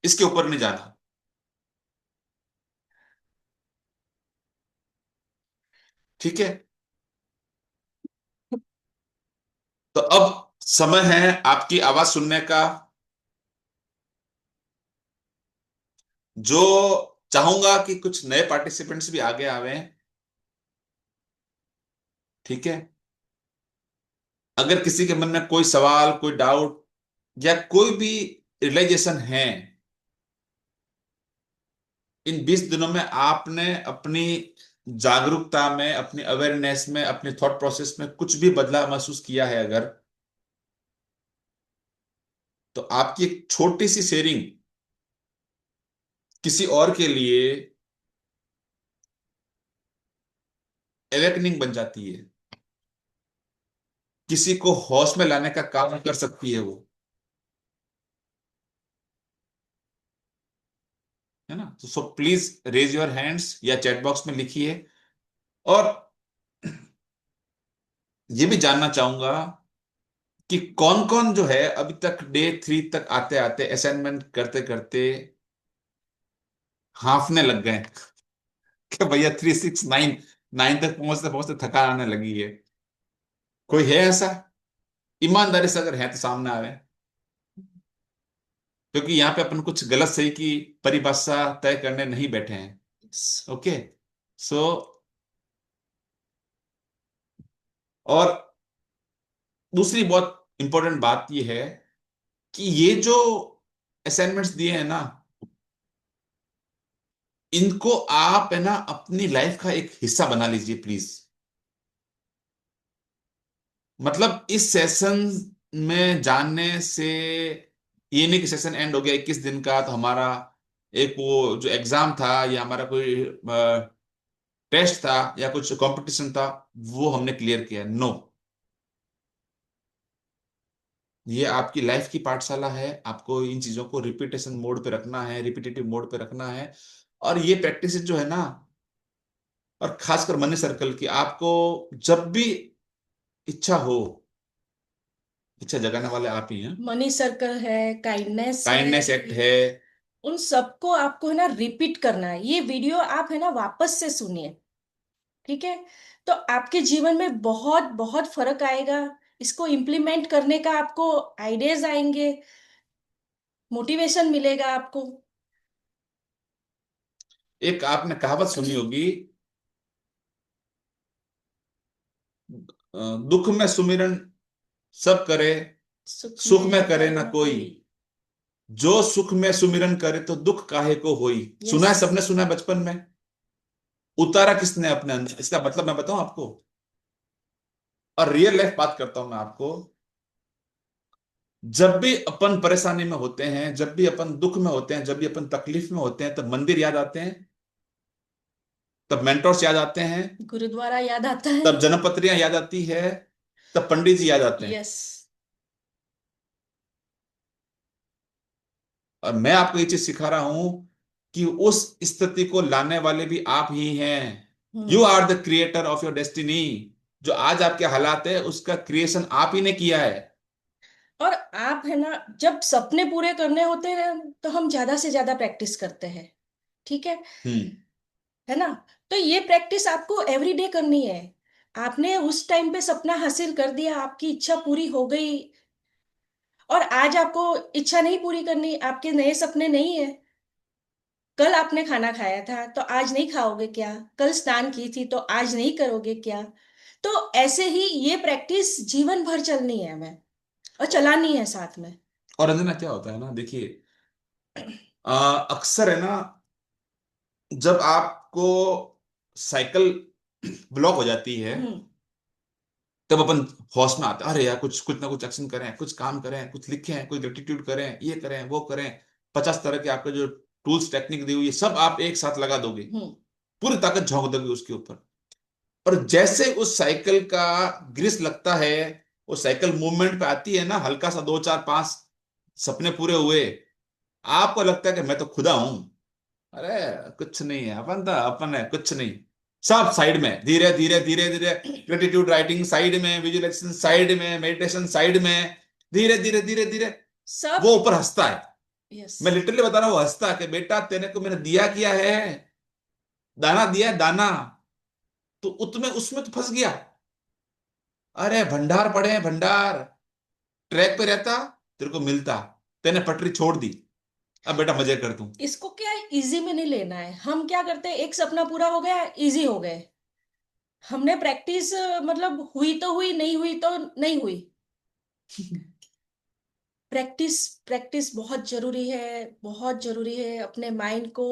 S4: इसके ऊपर नहीं जाना, ठीक है। तो अब समय है आपकी आवाज सुनने का। जो चाहूंगा कि कुछ नए पार्टिसिपेंट्स भी आगे आवे, ठीक है। अगर किसी के मन में कोई सवाल, कोई डाउट या कोई भी रियलाइजेशन है, इन 20 दिनों में आपने अपनी जागरूकता में, अपनी अवेयरनेस में, अपने थॉट प्रोसेस में कुछ भी बदलाव महसूस किया है अगर, तो आपकी एक छोटी सी शेयरिंग किसी और के लिए अवेकनिंग बन जाती है, किसी को होश में लाने का काम कर सकती है वो, है ना। तो so please raise your hands या चैट बॉक्स में लिखिए। और ये भी जानना चाहूंगा कि कौन कौन जो है अभी तक डे 3 तक आते आते, असाइनमेंट करते करते हांफने लग गए कि भैया 3 6 9 9 तक पहुंचते पहुंचते थकान आने लगी है। कोई है ऐसा? ईमानदारी से अगर है तो सामने आवे, क्योंकि यहाँ पे अपन कुछ गलत सही की परिभाषा तय करने नहीं बैठे हैं। ओके, सो और दूसरी बहुत इंपॉर्टेंट बात यह है कि ये जो असाइनमेंट्स दिए हैं ना, इनको आप है ना अपनी लाइफ का एक हिस्सा बना लीजिए प्लीज। मतलब इस सेशन में जानने से ये नहीं कि सेशन एंड हो गया 21 दिन का, तो हमारा एक वो जो एग्जाम था या हमारा कोई टेस्ट था या कुछ कंपटीशन था, वो हमने क्लियर किया। नो, ये आपकी लाइफ की पाठशाला है। आपको इन चीजों को रिपीटेशन मोड पे रखना है, रिपीटेटिव मोड पे रखना है। और ये प्रैक्टिस जो है ना, और खासकर मनी सर्कल की, आपको जब भी इच्छा हो, इच्छा जगाने वाले आप ही हैं।
S1: मनी सर्कल है, काइंडनेस है,
S4: काइंडनेस एक्ट है।
S1: उन सबको आपको है ना रिपीट करना है। ये वीडियो आप है ना वापस से सुनिए, ठीक है। तो आपके जीवन में बहुत बहुत फर्क आएगा। इसको इम्प्लीमेंट करने का आपको आइडियाज आएंगे, मोटिवेशन मिलेगा आपको।
S4: एक आपने कहावत सुनी होगी, दुख में सुमिरन सब करे, सुख में करे ना कोई, जो सुख में सुमिरन करे तो दुख काहे को होई। सुना है, सबने सुना है बचपन में। उतारा किसने अपने अंदर, इसका मतलब मैं बताऊं आपको, और रियल लाइफ बात करता हूं मैं आपको। जब भी अपन परेशानी में होते हैं, जब भी अपन दुख में होते हैं, जब भी अपन तकलीफ में होते हैं, तब मंदिर याद आते हैं, तब मेंटोर्स याद आते हैं,
S1: गुरुद्वारा याद आता है।
S4: तब जन्मपत्रियां याद आती है, तब पंडित जी याद आते हैं।
S1: यस।
S4: और मैं आपको ये चीज सिखा रहा हूं कि उस स्थिति को लाने वाले भी आप ही हैं। You are the creator of your destiny. जो आज आपके हालात है, उसका क्रिएशन आप ही ने किया है।
S1: और आप है ना, जब सपने पूरे करने होते हैं तो हम ज्यादा से ज्यादा प्रैक्टिस करते हैं, ठीक
S4: हम्म।
S1: है ना। तो ये प्रैक्टिस आपको एवरीडे करनी है। आपने उस टाइम पे सपना हासिल कर दिया, आपकी इच्छा पूरी हो गई, और आज आपको इच्छा नहीं पूरी करनी, आपके नए सपने नहीं है। कल आपने खाना खाया था तो आज नहीं खाओगे क्या? कल स्नान की थी तो आज नहीं करोगे क्या? तो ऐसे ही ये प्रैक्टिस जीवन भर चलनी है हमें, और चलानी है साथ में।
S4: और अंजना क्या होता है ना, देखिए, अक्सर है ना, जब आपको साइकिल ब्लॉक हो जाती है,
S1: हम्म।
S4: तब अपन होश में आते हैं, अरे यार कुछ कुछ ना कुछ एक्शन करें, कुछ काम करें, कुछ लिखें, कोई ग्रेटिट्यूड करें, ये करें वो करें। 50 तरह के आपके जो टूल्स टेक्निक दी हुई है, सब आप एक साथ लगा दोगे,
S1: हम्म।
S4: पूरी ताकत झोंक दोगे उसके ऊपर। और जैसे उस साइकिल का ग्रिस लगता है, वो साइकिल मूवमेंट पे आती है ना, हल्का सा 2 4 5 सपने पूरे हुए, आपको लगता है कि मैं तो खुदा हूं। अरे कुछ नहीं है, अपन तो अपन है, कुछ नहीं। सब साइड में, धीरे धीरे धीरे धीरे, ग्रेटिट्यूड राइटिंग साइड में, विजुअलाइजेशन साइड में, मेडिटेशन साइड में, धीरे धीरे धीरे धीरे
S1: सब।
S4: वो ऊपर हंसता है।
S1: यस।
S4: मैं लिटरली बता रहा हूँ, वो हंसता है कि बेटा तेरे को मैंने दिया किया है, दाना दिया है, दाना, तो उसमें उसमें तो फंस गया। अरे भंडार पड़े हैं, भंडार। ट्रैक पे रहता, तेरे को मिलता, तेने पटरी छोड़ दी, अब बेटा मजे कर तू।
S1: इसको क्या इजी में नहीं लेना है। हम क्या करते हैं, एक सपना पूरा हो गया, इजी हो गए। हमने प्रैक्टिस, मतलब हुई तो हुई, नहीं हुई तो नहीं हुई। प्रैक्टिस, प्रैक्टिस बहुत जरूरी है, बहुत जरूरी है। अपने माइंड को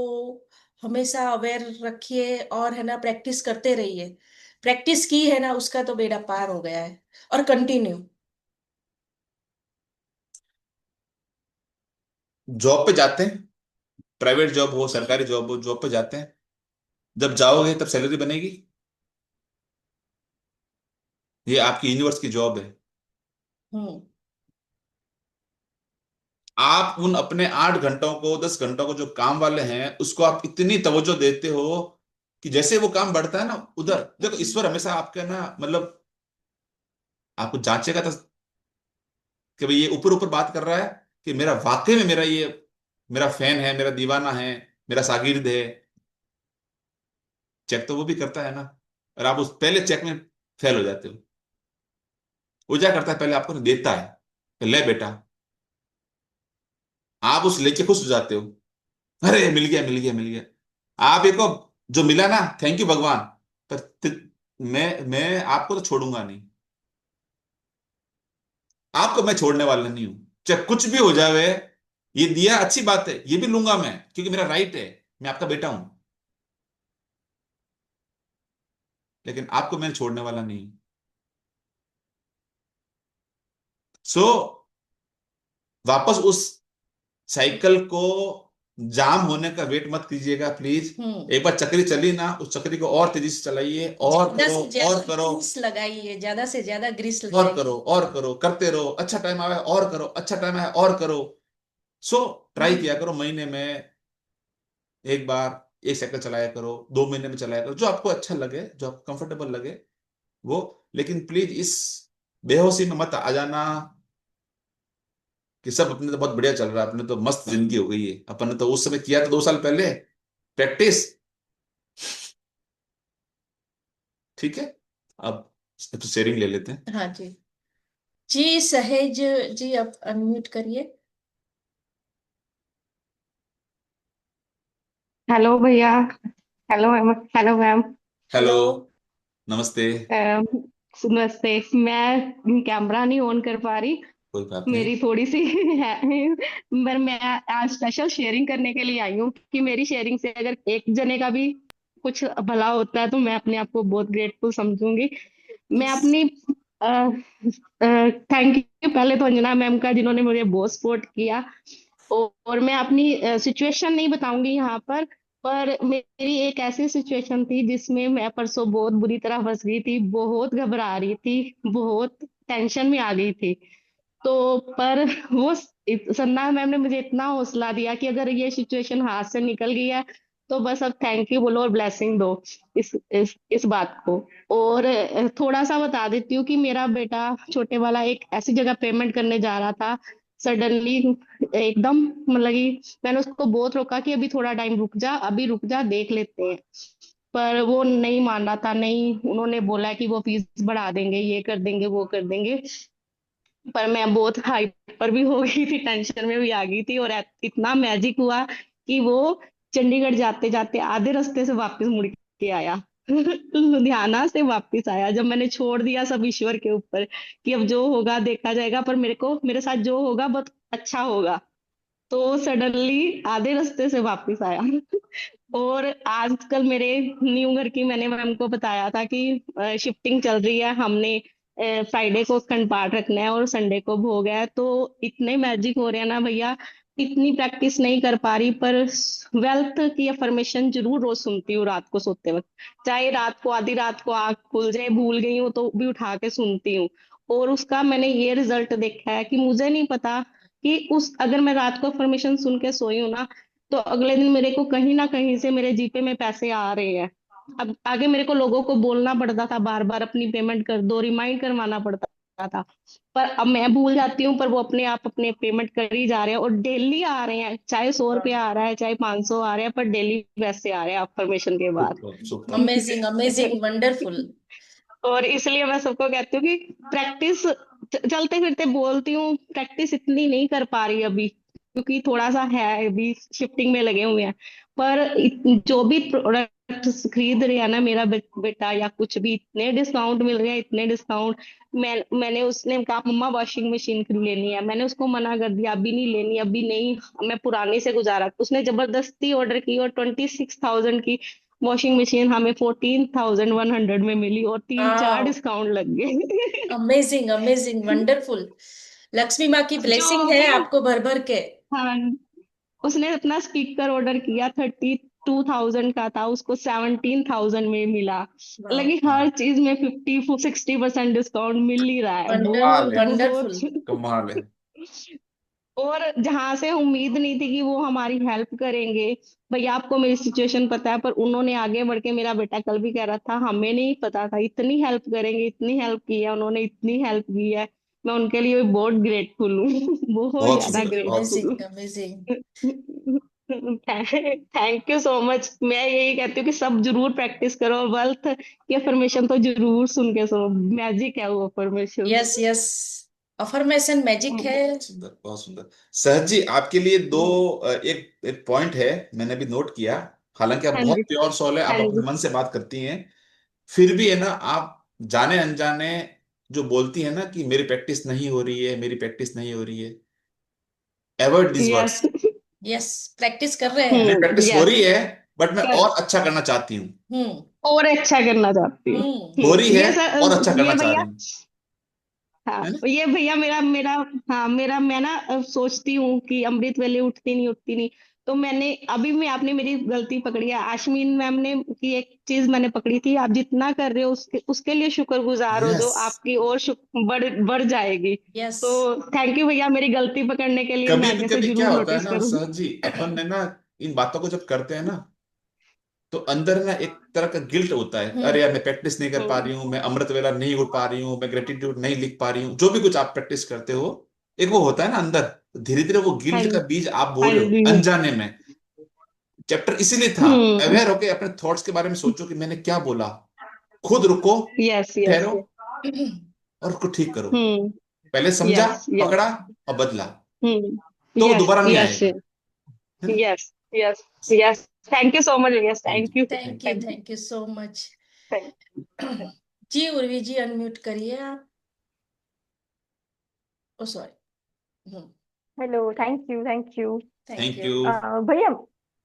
S1: हमेशा अवेयर रखिए, और है ना प्रैक्टिस करते रहिए। प्रैक्टिस की है ना, उसका तो बेड़ा पार हो गया है। और कंटिन्यू।
S4: जॉब पे जाते हैं, प्राइवेट जॉब हो सरकारी जॉब हो, जॉब पे जाते हैं, जब जाओगे तब सैलरी बनेगी। ये आपकी यूनिवर्स की जॉब है।
S1: हम्म।
S4: आप उन अपने 8 घंटों को, 10 घंटों को जो काम वाले हैं, उसको आप इतनी तवज्जो देते हो कि जैसे वो काम बढ़ता है ना, उधर देखो ईश्वर हमेशा आपके ना, मतलब आपको जांचेगा तो, कि भाई ये ऊपर ऊपर बात कर रहा है कि मेरा वाकई में, मेरा ये मेरा फैन है, मेरा दीवाना है, मेरा शागिर्द है। चेक तो वो भी करता है ना। और आप उस पहले चेक में फेल हो जाते हो। वो क्या करता है, पहले आपको देता है कि ले बेटा, आप उस लेके खुश हो जाते हो, अरे मिल गया मिल गया मिल गया। आप एक को जो मिला ना, थैंक यू भगवान, पर मैं आपको तो छोड़ूंगा नहीं। आपको मैं छोड़ने वाला नहीं हूं, चाहे कुछ भी हो जाए। ये दिया अच्छी बात है, ये भी लूंगा मैं, क्योंकि मेरा राइट है, मैं आपका बेटा हूं, लेकिन आपको मैं छोड़ने वाला नहीं। सो वापस उस साइकिल को जाम होने का वेट मत कीजिएगा प्लीज।
S1: हम्म।
S4: एक बार चक्री चली ना, उस चक्री को और तेजी से चलाइए, और
S1: ज्यादा
S4: करो
S1: से ज्यादा
S4: और करो
S1: ग्रीस लगाइए, ज्यादा से ज्यादा ग्रीस
S4: और
S1: लगाइए।
S4: करो और करो, करते रहो। अच्छा टाइम आया और करो, अच्छा टाइम आया और करो। सो ट्राई किया करो, महीने में एक बार एक साइकिल चलाया करो, 2 महीने में चलाया करो, जो आपको अच्छा लगे, जो आपको कंफर्टेबल लगे वो। लेकिन प्लीज इस बेहोशी में मत आ जाना कि सब अपने तो बहुत बढ़िया चल रहा है, अपने तो मस्त जिंदगी हो गई है, अपन ने तो उस समय किया था 2 साल पहले प्रैक्टिस। ठीक है, अब शेयरिंग ले लेते हैं।
S1: हाँ जी। जी सहेज जी, आप अनम्यूट करिए।
S2: हेलो भैया। Hello ma'am. Hello ma'am.
S4: Hello.
S1: Hello.
S4: नमस्ते।
S2: अम, नमस्ते। मैं कैमरा नहीं ऑन कर पा रही।
S4: कोई बात नहीं।
S2: मेरी थोड़ी सी है, पर मैं आज स्पेशल शेयरिंग करने के लिए आई हूँ कि मेरी शेयरिंग से अगर एक जने का भी कुछ भला होता है तो मैं अपने आप को बहुत ग्रेटफुल समझूंगी। मैं
S1: यस।
S2: अपनी थैंक यू पहले तो अंजना मैम का, जिन्होंने मुझे बहुत सपोर्ट किया। और मैं अपनी सिचुएशन नहीं बताऊंगी यहाँ पर मेरी एक ऐसी सिचुएशन थी जिसमें मैं परसों बहुत बुरी तरह फंस गई थी, बहुत घबरा रही थी, बहुत टेंशन में आ गई थी। तो पर वो सन्ना मैम ने मुझे इतना हौसला दिया कि अगर ये सिचुएशन हाथ से निकल गई है तो बस अब थैंक यू बोलो और ब्लेसिंग दो इस बात को। और थोड़ा सा बता देती हूँ कि मेरा बेटा छोटे वाला एक ऐसी जगह पेमेंट करने जा रहा था। सडनली एकदम, मतलब कि मैंने उसको बहुत रोका कि अभी थोड़ा टाइम रुक जा, अभी रुक जा, देख लेते हैं। पर वो नहीं मान रहा था। नहीं, उन्होंने बोला कि वो फीस बढ़ा देंगे, ये कर देंगे, वो कर देंगे। पर मैं बहुत हाइपर भी हो गई थी, टेंशन में भी आ गई थी। और इतना मैजिक हुआ कि वो चंडीगढ़ जाते जाते आधे रास्ते से वापस मुड़ के आया। लुधियाना से वापस आया जब मैंने छोड़ दिया सब ईश्वर के ऊपर कि अब जो होगा देखा जाएगा, पर मेरे साथ जो होगा बहुत अच्छा होगा। तो सडनली आधे रास्ते से वापस आया। और आजकल मेरे न्यू घर की मैंने मैम को बताया था कि शिफ्टिंग चल रही है, हमने फ्राइडे को अखंड पाठ रखना है और संडे को भोग है। तो इतने मैजिक हो रहे हैं ना भैया। इतनी प्रैक्टिस नहीं कर पा रही पर वेल्थ की अफर्मेशन जरूर रोज सुनती हूँ रात को सोते वक्त। चाहे रात को आधी रात को आँख खुल जाए, भूल गई हूँ तो भी उठा के सुनती हूँ। और उसका मैंने ये रिजल्ट देखा है कि मुझे नहीं पता कि उस अगर मैं रात को अफर्मेशन सुन के सोई हूँ ना, तो अगले दिन मेरे को कहीं ना कहीं से मेरे जीपे में पैसे आ रहे हैं। अब आगे मेरे को लोगों को बोलना पड़ता था, बार बार अपनी पेमेंट कर दो, रिमाइंड करवाना पड़ता था। पर अब मैं भूल जाती हूँ, पर वो अपने आप अपने पेमेंट कर ही जा रहे हैं और डेली आ रहे हैं। चाहे 100 रुपया आ रहा है, चाहे 500 आ रहे हैं, पर डेली पैसे आ रहे हैं अफर्मेशन के बाद।
S4: Super super.
S1: Amazing amazing wonderful.
S2: और इसलिए मैं सबको कहती हूँ कि प्रैक्टिस, चलते फिरते बोलती हूँ, प्रैक्टिस इतनी नहीं कर पा रही अभी क्योंकि थोड़ा सा है, अभी शिफ्टिंग में लगे हुए हैं। पर जो भी प्रोडक्ट खरीद रहे हैं ना मेरा बेटा या कुछ भी, इतने डिस्काउंट मिल रहे हैं, इतने डिस्काउंट। मैंने उसने कहा मम्मा वॉशिंग मशीन लेनी है, मैंने उसको मना कर दिया, अभी नहीं लेनी, अभी नहीं, मैं पुरानी से गुजारा। उसने जबरदस्ती ऑर्डर की और 26,000 की वॉशिंग मशीन हमें 14,100 में मिली और 3-4
S1: हाँ।
S2: डिस्काउंट लग गए।
S1: Amazing amazing wonderful. लक्ष्मी माँ की ब्लेसिंग
S2: जो
S1: है
S2: भी,
S1: आपको भर भर के।
S2: हाँ, उसने अपना स्पीकर ऑर्डर किया, 32,000 का था, उसको 17,000 में मिला।
S1: वाह।
S2: मतलब कि हर चीज में 50-60% डिस्काउंट मिल ही रहा है।
S1: वंडरफुल
S4: कमाल
S2: बहुत
S4: है।
S1: वंडरफुल।
S2: बहुत।
S4: कमाल है।
S2: और जहां से उम्मीद नहीं थी कि वो हमारी हेल्प करेंगे, भैया आपको मेरी सिचुएशन पता है, पर उन्होंने आगे बढ़ के, मेरा बेटा कल भी कह रहा था हमें नहीं पता था इतनी हेल्प करेंगे, इतनी हेल्प की है उन्होंने, इतनी हेल्प की है। मैं उनके लिए बहुत ग्रेटफुल हूँ। बहुत
S4: बहुत
S2: ज्यादा
S4: सुंदर, बहुत
S2: ग्रेटफुल
S4: सुंदर।
S1: Amazing amazing.
S2: हूँ। Thank you so much. मैं यही कहती हूँ कि सब जरूर प्रैक्टिस करो, वेल्थ की अफर्मेशन तो जरूर सुन के सुनो, मैजिक है वो affirmation.
S1: Yes yes. Affirmation magic है।
S4: सुंदर, बहुत सुंदर। सहज जी, आपके लिए दो एक एक पॉइंट है, मैंने भी नोट किया। हालांकि आप
S2: हाँ
S4: बहुत
S2: जी।
S4: प्योर सोल है, आप
S2: हाँ
S4: अपने
S2: जी।
S4: मन से बात करती हैं, फिर भी है ना, आप जाने अनजाने जो बोलती है ना कि मेरी प्रैक्टिस नहीं हो रही है, मेरी प्रैक्टिस नहीं हो रही है, avoid this
S2: yes.
S4: Words.
S1: Yes. Practice कर रहे हैं।
S4: मेरी प्रैक्टिस हो
S2: यस।
S4: रही है, बट मैं
S2: कर
S4: और अच्छा करना चाहती हूँ।
S1: हम्म
S2: और अच्छा करना चाहती हूँ।
S1: हम्म।
S4: हो रही है
S2: ये सर,
S4: और अच्छा करना
S2: ये
S4: चाह
S2: भैया,
S4: रही हूँ।
S2: हाँ
S4: है ना?
S2: ये भैया मेरा मेरा हाँ मेरा, मैं ना सोचती हूँ कि अमृत वेले उठती नहीं, उठती नहीं। तो मैंने अभी मैं, आपने मेरी गलती पकड़ी है, आशमीन मैम ने की एक चीज मैंने पकड़ी थी, आप जितना कर रहे हो उसके उसके लिए शुक्रगुजार हो, जो
S4: यस।
S2: आपकी और बढ़ बढ़ जाएगी।
S1: यस।
S2: तो थैंक यू भैया मेरी गलती पकड़ने के लिए, मैं आगे से
S4: कभी क्या
S2: जरूर
S4: होता है
S2: नोटिस
S4: ना
S2: करूंगी।
S4: सहज जी, अपन ने ना इन बातों को जब करते हैं ना, तो अंदर ना एक तरह का गिल्ट होता है, अरे
S1: हम्म
S4: यार मैं प्रैक्टिस नहीं कर पा
S2: हम्म।
S4: रही हूँ, मैं अमृत वेला नहीं उठ पा रही हूँ, मैं ग्रेटिट्यूड नहीं लिख पा रही हूँ, जो भी कुछ आप प्रैक्टिस करते हो, एक वो होता है ना अंदर। धीरे धीरे वो
S2: हाँ
S4: गिल्ट का
S2: जी।
S4: बीज आप बो
S2: हाँ
S4: रहे हो
S2: जी।
S4: अनजाने में। चैप्टर इसीलिए था,
S2: हम्म।
S4: अवेयर होके अपने थॉट्स के बारे में सोचो कि मैंने क्या बोला, खुद रुको,
S2: यस यस।
S4: ठहरो और उसको ठीक करो।
S2: हम्म।
S4: पहले समझा,
S2: यस
S4: पकड़ा
S2: यस।
S4: और बदला,
S2: हम्म।
S4: तो वो
S2: यस
S4: दोबारा नहीं
S2: यस।
S4: आएगा। है ना?
S2: Yes yes. Yes thank you so much भैया,
S4: thank
S2: thank
S4: you.
S2: You.
S1: Thank you, thank you so much. Ji Urvi ji, unmute करिए आप। Oh sorry.
S3: Hello, thank you, thank you.
S1: Thank
S4: thank
S1: you.
S4: You.
S3: भैया,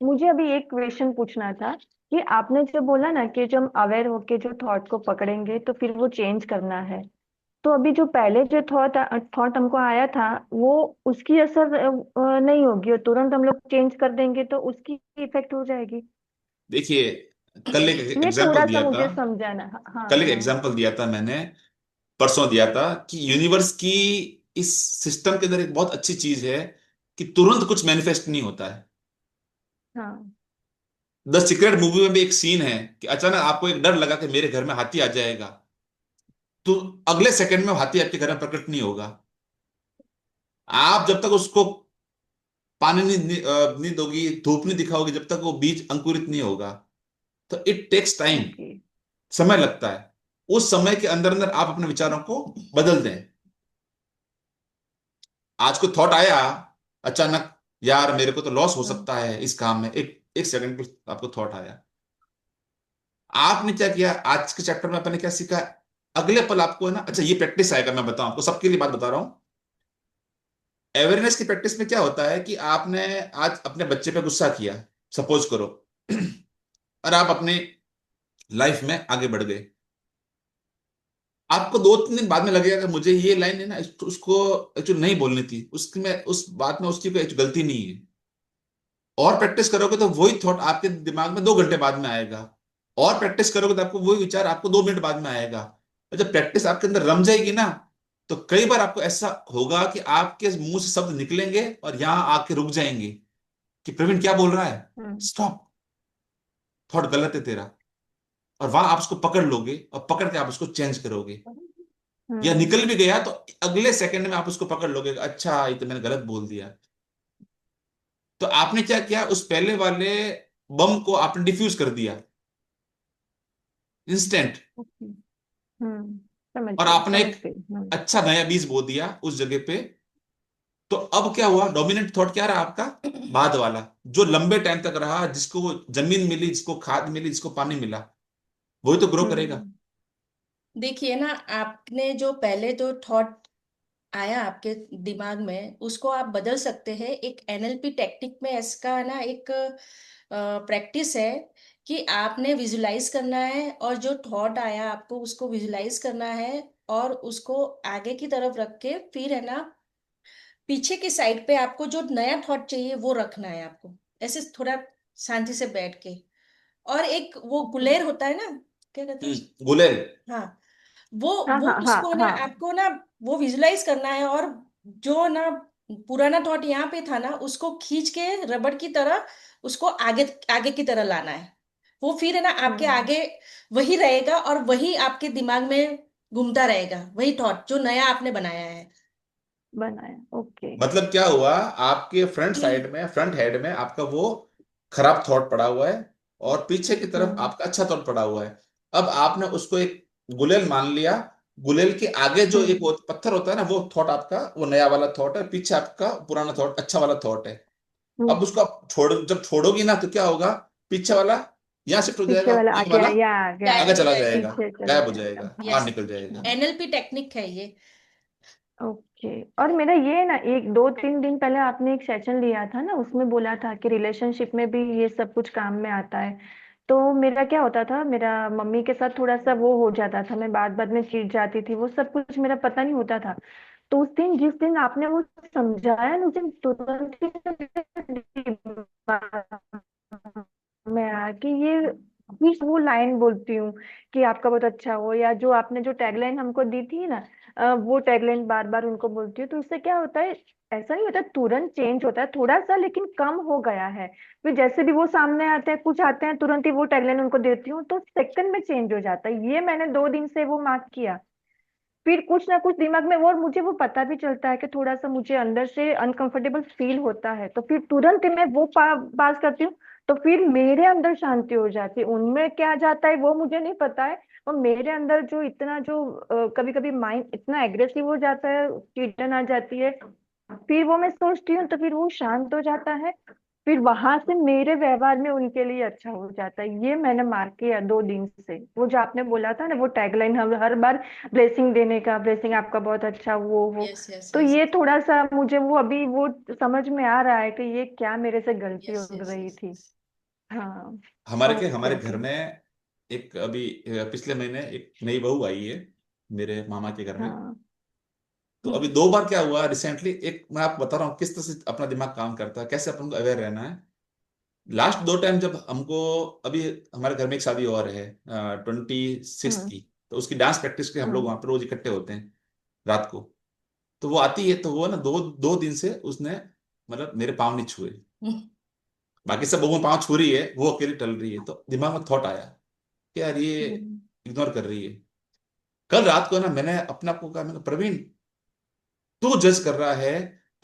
S3: मुझे अभी एक क्वेश्चन पूछना था कि आपने जो बोला ना कि जब हम अवेयर होके जो थॉट को पकड़ेंगे तो फिर वो चेंज करना है। तो अभी जो पहले जो थॉट थॉट हमको आया था, वो उसकी असर नहीं होगी, और तुरंत हम लोग चेंज कर देंगे तो उसकी इफेक्ट हो जाएगी।
S4: देखिए, कल एक
S3: ये
S4: एग्जाम्पल
S3: थोड़ा सा
S4: दिया था।
S3: मुझे समझाना। हाँ
S4: कल एक
S3: हाँ।
S4: एग्जाम्पल दिया था मैंने, परसों दिया था, कि यूनिवर्स की इस सिस्टम के अंदर एक बहुत अच्छी चीज है कि तुरंत कुछ मैनिफेस्ट नहीं होता है।
S3: हाँ।
S4: द सीक्रेट मूवी में भी एक सीन है कि अचानक आपको एक डर लगा कि मेरे घर में हाथी आ जाएगा, तो अगले सेकंड में वो हाथी आपके घर में प्रकट नहीं होगा। आप जब तक उसको पानी नहीं दोगी, धूप नहीं दिखाओगी, जब तक वो बीज अंकुरित नहीं होगा। तो इट टेक्स टाइम,
S3: ओके।
S4: समय लगता है। उस समय के अंदर अंदर आप अपने विचारों को बदल दें। आज को थॉट आया अचानक, यार मेरे को तो लॉस हो
S3: हाँ
S4: सकता है इस काम में, एक एक सेकंड पे आपको थॉट आया, आपने क्या किया? आज के चैप्टर में आपने क्या सीखा? अगले पल आपको है ना, अच्छा ये प्रैक्टिस आएगा, मैं बताऊं आपको, सबके लिए बात बता रहा हूं। अवेयरनेस की प्रैक्टिस में क्या होता है कि आपने आज अपने बच्चे पे गुस्सा किया, सपोज करो, और आप अपने लाइफ में आगे बढ़ गए। आपको 2-3 दिन बाद में लगेगा कि मुझे ये लाइन है ना, उसको एक्चुअली नहीं बोलनी थी, उसकी में उस बात में उसकी कोई गलती नहीं है। और प्रैक्टिस करोगे तो वही थॉट आपके दिमाग में 2 घंटे बाद में आएगा। और प्रैक्टिस करोगे तो आपको वही विचार आपको 2 मिनट बाद में आएगा। और जब प्रैक्टिस आपके अंदर रम जाएगी ना, तो कई बार आपको ऐसा होगा कि आपके मुंह से शब्द निकलेंगे और यहां आके रुक जाएंगे कि प्रवीण क्या बोल रहा है,
S3: हम्म
S4: स्टॉप, थॉट गलत है तेरा। और वहां आप उसको पकड़ लोगे और पकड़ के आप उसको चेंज करोगे। या
S3: हम्म।
S4: निकल भी गया तो अगले सेकंड में आप उसको पकड़ लोगे, अच्छा ये तो मैंने गलत बोल दिया। तो आपने क्या किया, उस पहले वाले बम को आपने डिफ्यूज कर दिया, इंस्टेंट।
S3: ओके। समझ
S4: और
S3: गई,
S4: आपने
S3: समझ
S4: एक
S3: गई।
S4: अच्छा नया बीज बो दिया उस जगह पे। तो अब क्या हुआ, डोमिनेंट थॉट क्या रहा आपका? बाद वाला, जो लंबे टाइम तक रहा, जिसको वो जमीन मिली, जिसको खाद मिली, जिसको पानी मिला, वही तो ग्रो करेगा।
S3: हम्म
S1: देखिए ना, आपने जो पहले जो थॉट आया आपके दिमाग में, उसको आप बदल सकते हैं। एक एनएलपी टेक्निक में इसका ना एक प्रैक्टिस है कि आपने विजुलाइज करना है, और जो थॉट आया आपको उसको विजुलाइज करना है, और उसको आगे की तरफ रख के फिर है ना पीछे की साइड पे आपको जो नया थॉट चाहिए वो रखना है आपको। ऐसे थोड़ा शांति से बैठ के। और एक वो
S3: ओके।
S1: गुलेर होता है ना, क्या कहते हैं उसको?
S4: गुलेल।
S1: हाँ, वो
S3: हाँ
S1: वो
S3: हाँ हाँ
S1: उसको ना
S3: हाँ।
S1: आपको ना वो विजुलाइज करना है, और जो ना पुराना थॉट यहाँ पे था ना, उसको खींच के रबड़ की तरह उसको आगे आगे की तरह लाना है। वो फिर है ना आपके
S3: हम्म।
S1: आगे वही रहेगा, और वही आपके दिमाग में घूमता रहेगा, वही थॉट जो नया आपने बनाया है।
S3: बनाया, ओके।
S4: मतलब क्या हुआ, आपके फ्रंट साइड में, फ्रंट हेड में आपका वो खराब थॉट पड़ा हुआ है, और पीछे की तरफ
S3: हम्म
S4: आपका अच्छा थॉट पड़ा हुआ है। अब आपने उसको एक गुलेल मान लिया। गुलेल के आगे जो एक
S3: हम्म
S4: वो पत्थर होता है ना, वो थॉट आपका वो नया वाला थॉट है, पीछे आपका पुराना थॉट अच्छा वाला थॉट है। अब
S3: हम्म।
S4: उसको आप जब छोड़ोगी ना, तो क्या होगा, पीछे वाला यहाँ शिफ्ट हो
S3: पीछे
S4: जाएगा,
S3: वाला
S4: ये
S3: आगे
S4: वाला
S3: या आ गया,
S1: गायब
S4: आगे
S1: हो
S4: चला
S1: जाएगा।
S4: जाएगा,
S3: पीछे चला
S4: गायब हो
S3: जाएगा।
S4: जाएगा, बाहर
S1: यस,
S4: निकल जाएगा।
S1: एनएलपी टेक्निक है ये।
S3: ओके। और मेरा ये ना, एक 2-3 दिन पहले आपने एक सेशन लिया था ना, उसमें बोला था कि रिलेशनशिप में भी ये सब कुछ काम में आता है। तो मेरा क्या होता था, मेरा मम्मी के साथ थोड़ा सा वो हो जाता था, मैं बात बात में चिढ़ जाती थी, वो सब कुछ मेरा पता नहीं होता था। तो उस दिन जिस दिन आपने वो समझाया ना, उस दिन तुरंत ही मैं आया कि ये फिर वो लाइन बोलती हूँ कि आपका बहुत अच्छा हो, या जो आपने जो टैगलाइन हमको दी थी ना, वो टैगलाइन बार बार उनको बोलती हूँ, तो उससे क्या होता है, ऐसा नहीं होता तुरंत चेंज होता है, थोड़ा सा लेकिन कम हो गया है। फिर जैसे भी वो सामने आते हैं, कुछ आते हैं, तुरंत ही वो टैगलाइन उनको देती हूँ, तो सेकंड में चेंज हो जाता है। ये मैंने 2 दिन से वो मार्क किया। फिर कुछ ना कुछ दिमाग में, और मुझे वो पता भी चलता है कि थोड़ा सा मुझे अंदर से अनकंफर्टेबल फील होता है, तो फिर तुरंत ही मैं वो पास करती हूँ। तो फिर मेरे अंदर शांति हो जाती है, उनमें क्या जाता है वो मुझे नहीं पता है। और मेरे अंदर जो इतना जो कभी कभी माइंड इतना एग्रेसिव हो जाता है, चिड़न आ जाती है, फिर वो मैं सोचती हूँ, तो फिर वो शांत हो जाता है। फिर वहां से मेरे व्यवहार में उनके लिए अच्छा हो जाता है। ये मैंने मार्क किया 2 दिन से। वो जो आपने बोला था ना, वो टैगलाइन हम हर बार ब्लेसिंग देने का, ब्लेसिंग आपका बहुत अच्छा, वो
S1: यस यस
S3: तो
S1: यस
S3: ये थोड़ा सा मुझे वो अभी वो समझ में आ रहा है कि ये क्या मेरे से गलती
S1: यस
S3: हो
S1: यस
S3: रही
S1: यस।
S3: थी। हाँ।
S4: हमारे
S3: ओके
S4: घर
S3: ओके।
S4: में एक अभी पिछले महीने एक नई बहू आई है मेरे मामा के घर में।
S3: हाँ।
S4: तो अभी 2 बार क्या हुआ रिसेंटली, एक मैं आपको बता रहा हूँ किस तरह से अपना दिमाग काम करता है, कैसे अपन को अवेयर रहना है। लास्ट 2 टाइम जब हमको, अभी हमारे घर में एक शादी और है 26
S3: हम्म
S4: की, तो उसकी डांस प्रैक्टिस के हम लोग
S3: हम्म
S4: वहां पर रोज इकट्ठे होते हैं रात को। तो वो आती है, तो वो ना दो दो दिन से उसने मतलब मेरे पाँव नहीं छुए। बाकी सब बहुओं पाँव छू रही है, वो अकेली टल रही है। तो दिमाग में थॉट आया कि यार ये
S3: हम्म
S4: इग्नोर कर रही है। कल रात को ना मैंने अपने आप को कहा, मैंने कहा, प्रवीण तू जज कर रहा है,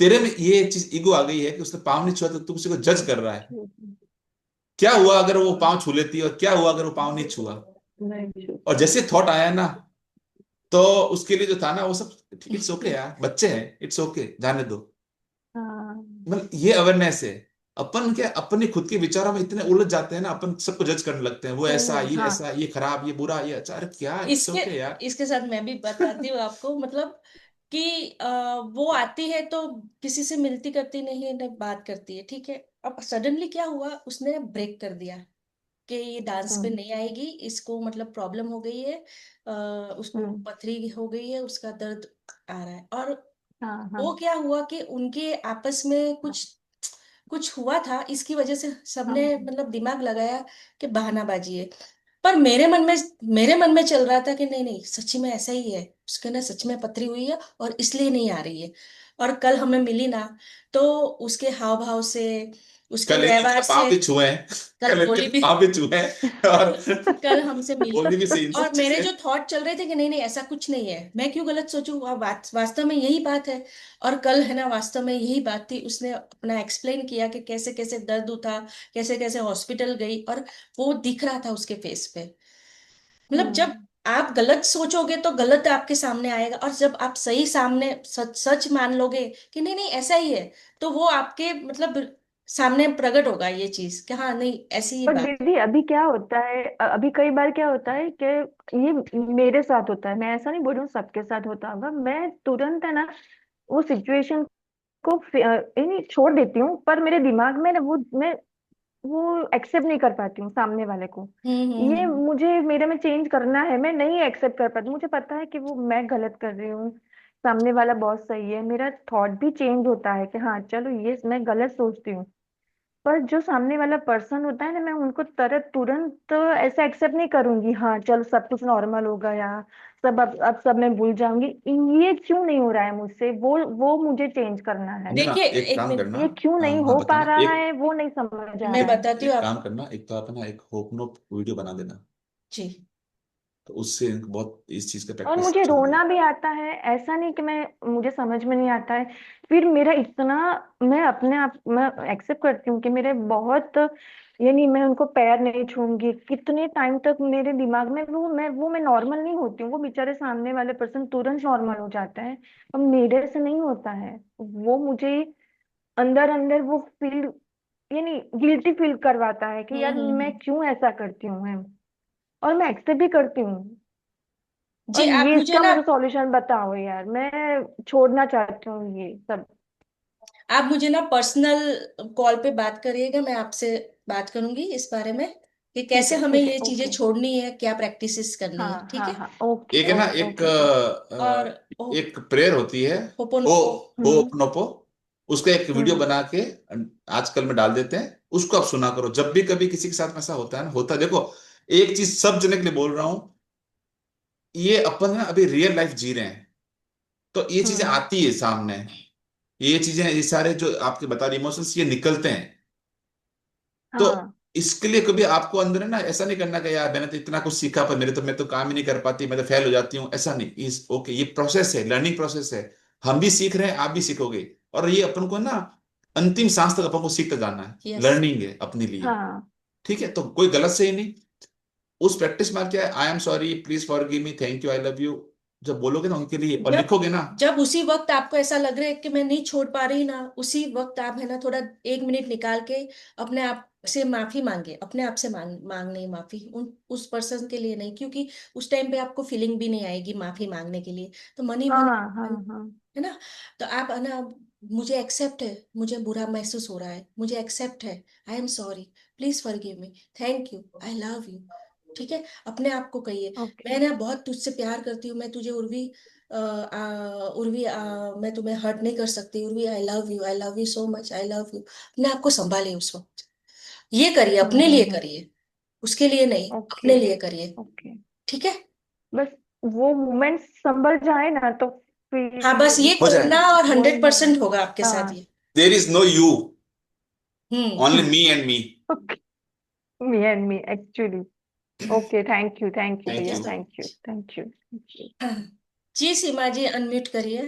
S4: तेरे में ये चीज ईगो आ गई है कि उसने पाँव नहीं छुआ तो तू किसी को जज कर रहा है।
S3: हम्म,
S4: क्या हुआ अगर वो पाँव छू लेती और क्या हुआ अगर वो पाँव नहीं छुआ।
S3: नहीं छू।
S4: और जैसे थॉट आया ना, तो उसके लिए जो था ना वो सब, इट्स ओके यार, बच्चे हैं, इट्स ओके, जाने दो।
S3: हाँ।
S4: मतलब ये अवेयरनेस है। अपन क्या अपने खुद के विचारों में इतने उलझ जाते हैं ना, अपन सबको जज करने लगते हैं, वो
S3: सही
S4: ऐसा,
S3: है।
S4: ये
S3: हाँ।
S4: ऐसा, ये खराब, ये बुरा, ये अच्छा, अरे क्या, इट्स
S1: इसके
S4: ओके यार।
S1: इसके साथ मैं भी बताती हूँ आपको, मतलब कि वो आती है तो किसी से मिलती करती नहीं है, न बात करती है, ठीक है। अब सडनली क्या हुआ, उसने ब्रेक कर दिया कि ये डांस पे
S3: हम्म
S1: नहीं आएगी, इसको मतलब प्रॉब्लम हो गई है, उसको
S3: हम्म।
S1: पथरी हो गई है, उसका दर्द आ रहा है। और
S3: हाँ हाँ
S1: वो क्या हुआ कि उनके आपस में कुछ कुछ हुआ था, इसकी वजह से सबने
S3: हाँ।
S1: मतलब दिमाग लगाया कि बहानाबाजी है। पर मेरे मन में चल रहा था कि नहीं नहीं, सच्ची में ऐसा ही है, उसके ना सच में पथरी हुई है और इसलिए नहीं आ रही है। और कल हमें मिली ना, तो उसके हाव भाव से, उसके
S4: कल इनके
S1: व्यवहार
S4: पाँव
S1: से,
S4: भी छुए हैं।
S1: कल
S4: कल इनके
S1: बोली भी,
S4: पाँव भी छुए हैं और
S1: कल हमसे मिली।
S4: बोली भी सही इन सब
S1: और मेरे
S4: चीजें।
S1: जो थॉट चल रहे थे कि नहीं नहीं ऐसा कुछ नहीं है, मैं क्यों गलत सोचूं, वास्तव में यही बात है। और कल है ना, वास्तव में यही बात थी। उसने अपना एक्सप्लेन किया कि कैसे कैसे दर्द उठा, कैसे कैसे हॉस्पिटल गई, और वो दिख रहा था उसके फेस पे। मतलब जब
S3: हम्म
S1: आप गलत सोचोगे तो गलत आपके सामने आएगा, और जब आप सही सामने सच सच मान लोगे कि नहीं नहीं ऐसा ही है, तो वो आपके मतलब सामने प्रकट होगा ये चीज कि हाँ नहीं ऐसी ही
S3: पर
S1: बात।
S3: दीदी अभी क्या होता है, अभी कई बार क्या होता है कि ये मेरे साथ होता है, मैं ऐसा नहीं बोल रही हूँ सबके साथ होता होगा, मैं तुरंत है ना वो सिचुएशन को यानी छोड़ देती हूँ, पर मेरे दिमाग में ना वो एक्सेप्ट नहीं कर पाती हूँ सामने वाले को। ये
S1: हम्म।
S3: मुझे मेरे में चेंज करना है, मैं नहीं एक्सेप्ट कर पाती, मुझे पता है कि वो मैं गलत कर रही हूँ, सामने वाला बहुत सही है, मेरा थॉट भी चेंज होता है कि हाँ चलो ये मैं गलत सोचती हूँ। पर जो सामने वाला पर्सन होता है ना, मैं उनको तुरंत ऐसे एक्सेप्ट नहीं करूंगी, हाँ चलो सब कुछ नॉर्मल हो गया, सब अब सब मैं भूल जाऊंगी। ये क्यों नहीं हो रहा है मुझसे, वो मुझे चेंज करना है।
S4: अंजना
S1: देखिए
S4: एक
S1: एक
S4: काम
S1: मिनट,
S4: करना।
S3: ये क्यों नहीं
S4: हाँ
S3: हो पा
S4: बताना
S3: रहा
S4: एक
S3: है वो नहीं समझ आ
S1: मैं
S3: रहा
S4: एक
S3: है।
S1: बताती हूँ
S4: एक काम
S1: आपको।
S4: करना, एक तो आप ना एक होपनो वीडियो बना देना।
S1: जी।
S4: तो उससे इनको बहुत इस चीज का
S3: और
S4: प्रैक्टिस
S3: मुझे
S4: चाहिए।
S3: रोना भी आता है, ऐसा नहीं कि मैं मुझे समझ में नहीं आता है। फिर मेरा इतना, मैं अपने आप मैं एक्सेप्ट करती हूँ कि मेरे बहुत, यानी मैं उनको पैर नहीं छूंगी कितने टाइम तक, मेरे दिमाग में वो मैं नॉर्मल नहीं होती हूँ, वो बेचारे सामने वाले पर्सन तुरंत नॉर्मल हो जाते हैं, और मेरे से नहीं होता है। वो मुझे अंदर अंदर वो फील, यानी गिल्टी फील करवाता है कि यार मैं
S1: हम्म।
S3: क्यों ऐसा करती हूँ मैं, और मैं एक्सेप्ट भी करती हूँ।
S1: जी
S3: और
S1: आप
S3: ये
S1: मुझे
S3: इसका
S1: ना,
S3: मुझे सॉल्यूशन बताओ यार, मैं छोड़ना चाहती हूँ ये सब।
S1: आप मुझे ना पर्सनल कॉल पे बात करिएगा, मैं आपसे बात करूंगी इस बारे में कि कैसे हमें
S3: ठीक है
S1: ये चीजें
S3: ओके।
S1: छोड़नी है, क्या प्रैक्टिसेस करनी है,
S3: हाँ
S1: ठीक
S3: हाँ
S1: है।
S3: हाँ ओके
S4: एक है ना,
S3: ओके
S4: एक
S3: ओके ओके।
S1: और ओ,
S4: एक प्रेयर होती है, ओ
S1: होपोनोपो।
S4: ओ
S3: हम्म
S4: अपनोपो। उसका एक वीडियो
S3: हम्म
S4: बना के आजकल में डाल देते हैं, उसको आप सुना करो जब भी कभी किसी के साथ में ऐसा होता है ना, होता है देखो। एक चीज सब जने के लिए बोल रहा हूं, ये अपन ना अभी रियल लाइफ जी रहे हैं, तो ये चीजें
S3: हम्म।
S4: आती है सामने। ये चीजें, ये सारे जो आपके बता रहे इमोशंस, ये निकलते हैं। तो
S3: हाँ
S4: इसके लिए कभी आपको अंदर है ना, ऐसा नहीं करना कि यार मैंने तो इतना कुछ सीखा पर मेरे तो मैं तो काम ही नहीं कर पाती, मैं तो फेल हो जाती हूँ, ऐसा नहीं। इस ओके, ये प्रोसेस है, लर्निंग प्रोसेस है। हम भी सीख रहे हैं, आप भी सीखोगे। और ये अपन को ना अंतिम सांस तक अपन को सीखते जाना है,
S1: यस।
S4: लर्निंग है अपने लिए।
S3: हाँ
S4: ठीक है, तो कोई गलत सही नहीं। उस प्रैक्टिस में क्या है, I am sorry, please forgive me, thank you, I love you, जब बोलोगे ना उनके लिए और
S1: जब
S4: लिखोगे ना।
S1: जब उसी वक्त आपको ऐसा लग रहा है कि मैं नहीं छोड़ पा रही ना, उसी वक्त आप है ना थोड़ा 1 मिनट निकाल के अपने आप से माफी मांगे, अपने आप से मांगने ही माफी, उन उस पर्सन के लिए नहीं, क्योंकि उस टाइम पे आपको फीलिंग भी नहीं आएगी माफी मांगने के लिए, तो मन ही मन,
S3: हाँ हाँ हाँ।
S1: है ना। तो आप है ना, मुझे एक्सेप्ट है, मुझे बुरा महसूस हो रहा है, मुझे एक्सेप्ट है, I am sorry, please forgive me, thank you, I love you. ठीक है, अपने आप को कहिए,
S3: ओके।
S1: मैं ना बहुत तुझसे प्यार करती हूँ, मैं तुझे उर्वी, उर्वी, मैं तुम्हें हर्ट नहीं कर सकती Urvi, I love you so much, I love you. अपने आप को संभालिए उस वक्त, ये करिए, अपने लिए
S3: हम्म।
S1: करिए, उसके लिए नहीं,
S3: ओके।
S1: अपने लिए करिए।
S3: ओके।
S1: ठीक है।
S3: बस वो मोमेंट संभल जाए ना तो
S1: हाँ, बस
S3: फिर
S1: ये
S4: हो
S1: करना
S4: जाएगा।
S1: और
S3: वही
S1: हंड्रेड
S3: है।
S1: परसेंट होगा आपके साथ
S3: हाँ।
S1: ये।
S4: There is no you, only
S1: hmm.
S4: Me and me.
S3: Okay. Me and me actually. Okay, thank you
S1: ठीक
S4: थैंक
S1: है
S3: भैया,
S4: यू।
S1: सर।
S3: Thank you.
S1: हाँ। जी सीमा जी, अनम्यूट करिए।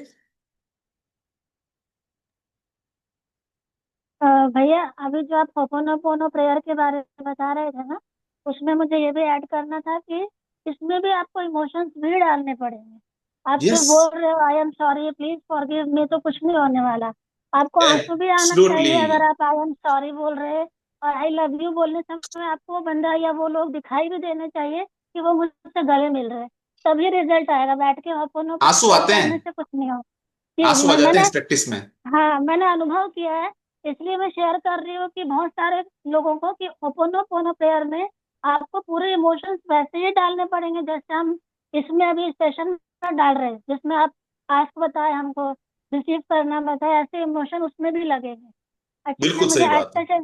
S6: भैया अभी जो आप होपोनोपोनो प्रेयर के बारे में बता रहे थे ना, उसमें मुझे ये भी ऐड करना था कि इसमें भी आपको इमोशंस भी डालने पड़ेंगे। आप
S4: यस,
S6: सिर्फ बोल रहे हो I am sorry please forgive me तो कुछ नहीं होने वाला। आपको आंसू भी आना
S4: एब्सोल्युटली।
S6: चाहिए अगर आप आई एम सॉरी बोल रहे हैं। और आई लव यू बोलने समय आपको वो बंदा या वो लोग दिखाई भी देने चाहिए कि वो मुझसे गले मिल रहे हैं। तभी रिजल्ट आएगा। बैठ के
S4: आंसू
S6: होपोनोपोनो
S4: आते हैं,
S6: करने से कुछ नहीं हो। जी
S4: आंसू आ जाते हैं
S6: मैंने,
S4: इस प्रैक्टिस में।
S6: हाँ मैंने अनुभव किया है। इसलिए मैं शेयर कर रही हूँ कि बहुत सारे लोगों को कि ओपोनोपोनो प्रेयर में आपको पूरे इमोशंस वैसे ही डालने पड़ेंगे जैसे हम इसमें अभी सेशन में डाल रहे हैं, जिसमें आप आस्क बताए हमको, रिसीव करना बताए, ऐसे इमोशन उसमें भी लगेंगे। एक्चुअली
S4: बिल्कुल
S6: मुझे
S4: सही बात है।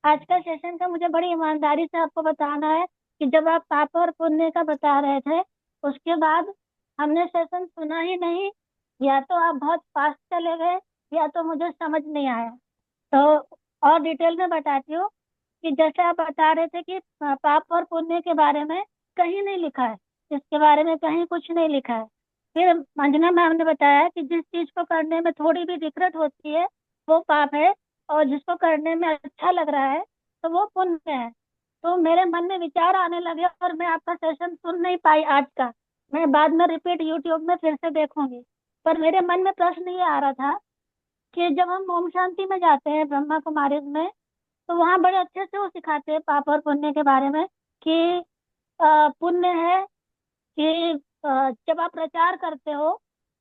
S6: आज का सेशन का मुझे बड़ी ईमानदारी से आपको बताना है कि जब आप पाप और पुण्य का बता रहे थे, उसके बाद हमने सेशन सुना ही नहीं, या तो आप बहुत फास्ट चले गए या तो मुझे समझ नहीं आया। तो और डिटेल में बताती हूँ कि जैसे आप बता रहे थे कि पाप और पुण्य के बारे में कहीं नहीं लिखा है, इसके बारे में कहीं कुछ नहीं लिखा है। फिर मंजना मैम ने बताया कि जिस चीज को करने में थोड़ी भी दिक्कत होती है वो पाप है, और जिसको करने में अच्छा लग रहा है तो वो पुण्य है। तो मेरे मन में विचार आने लगे और मैं आपका सेशन सुन नहीं पाई आज का। मैं बाद में रिपीट यूट्यूब में फिर से देखूंगी। पर मेरे मन में प्रश्न ये आ रहा था कि जब हम ओम शांति में जाते हैं ब्रह्मा कुमारीज में, तो वहाँ बड़े अच्छे से वो सिखाते हैं पाप और पुण्य के बारे में कि पुण्य है कि जब आप प्रचार करते हो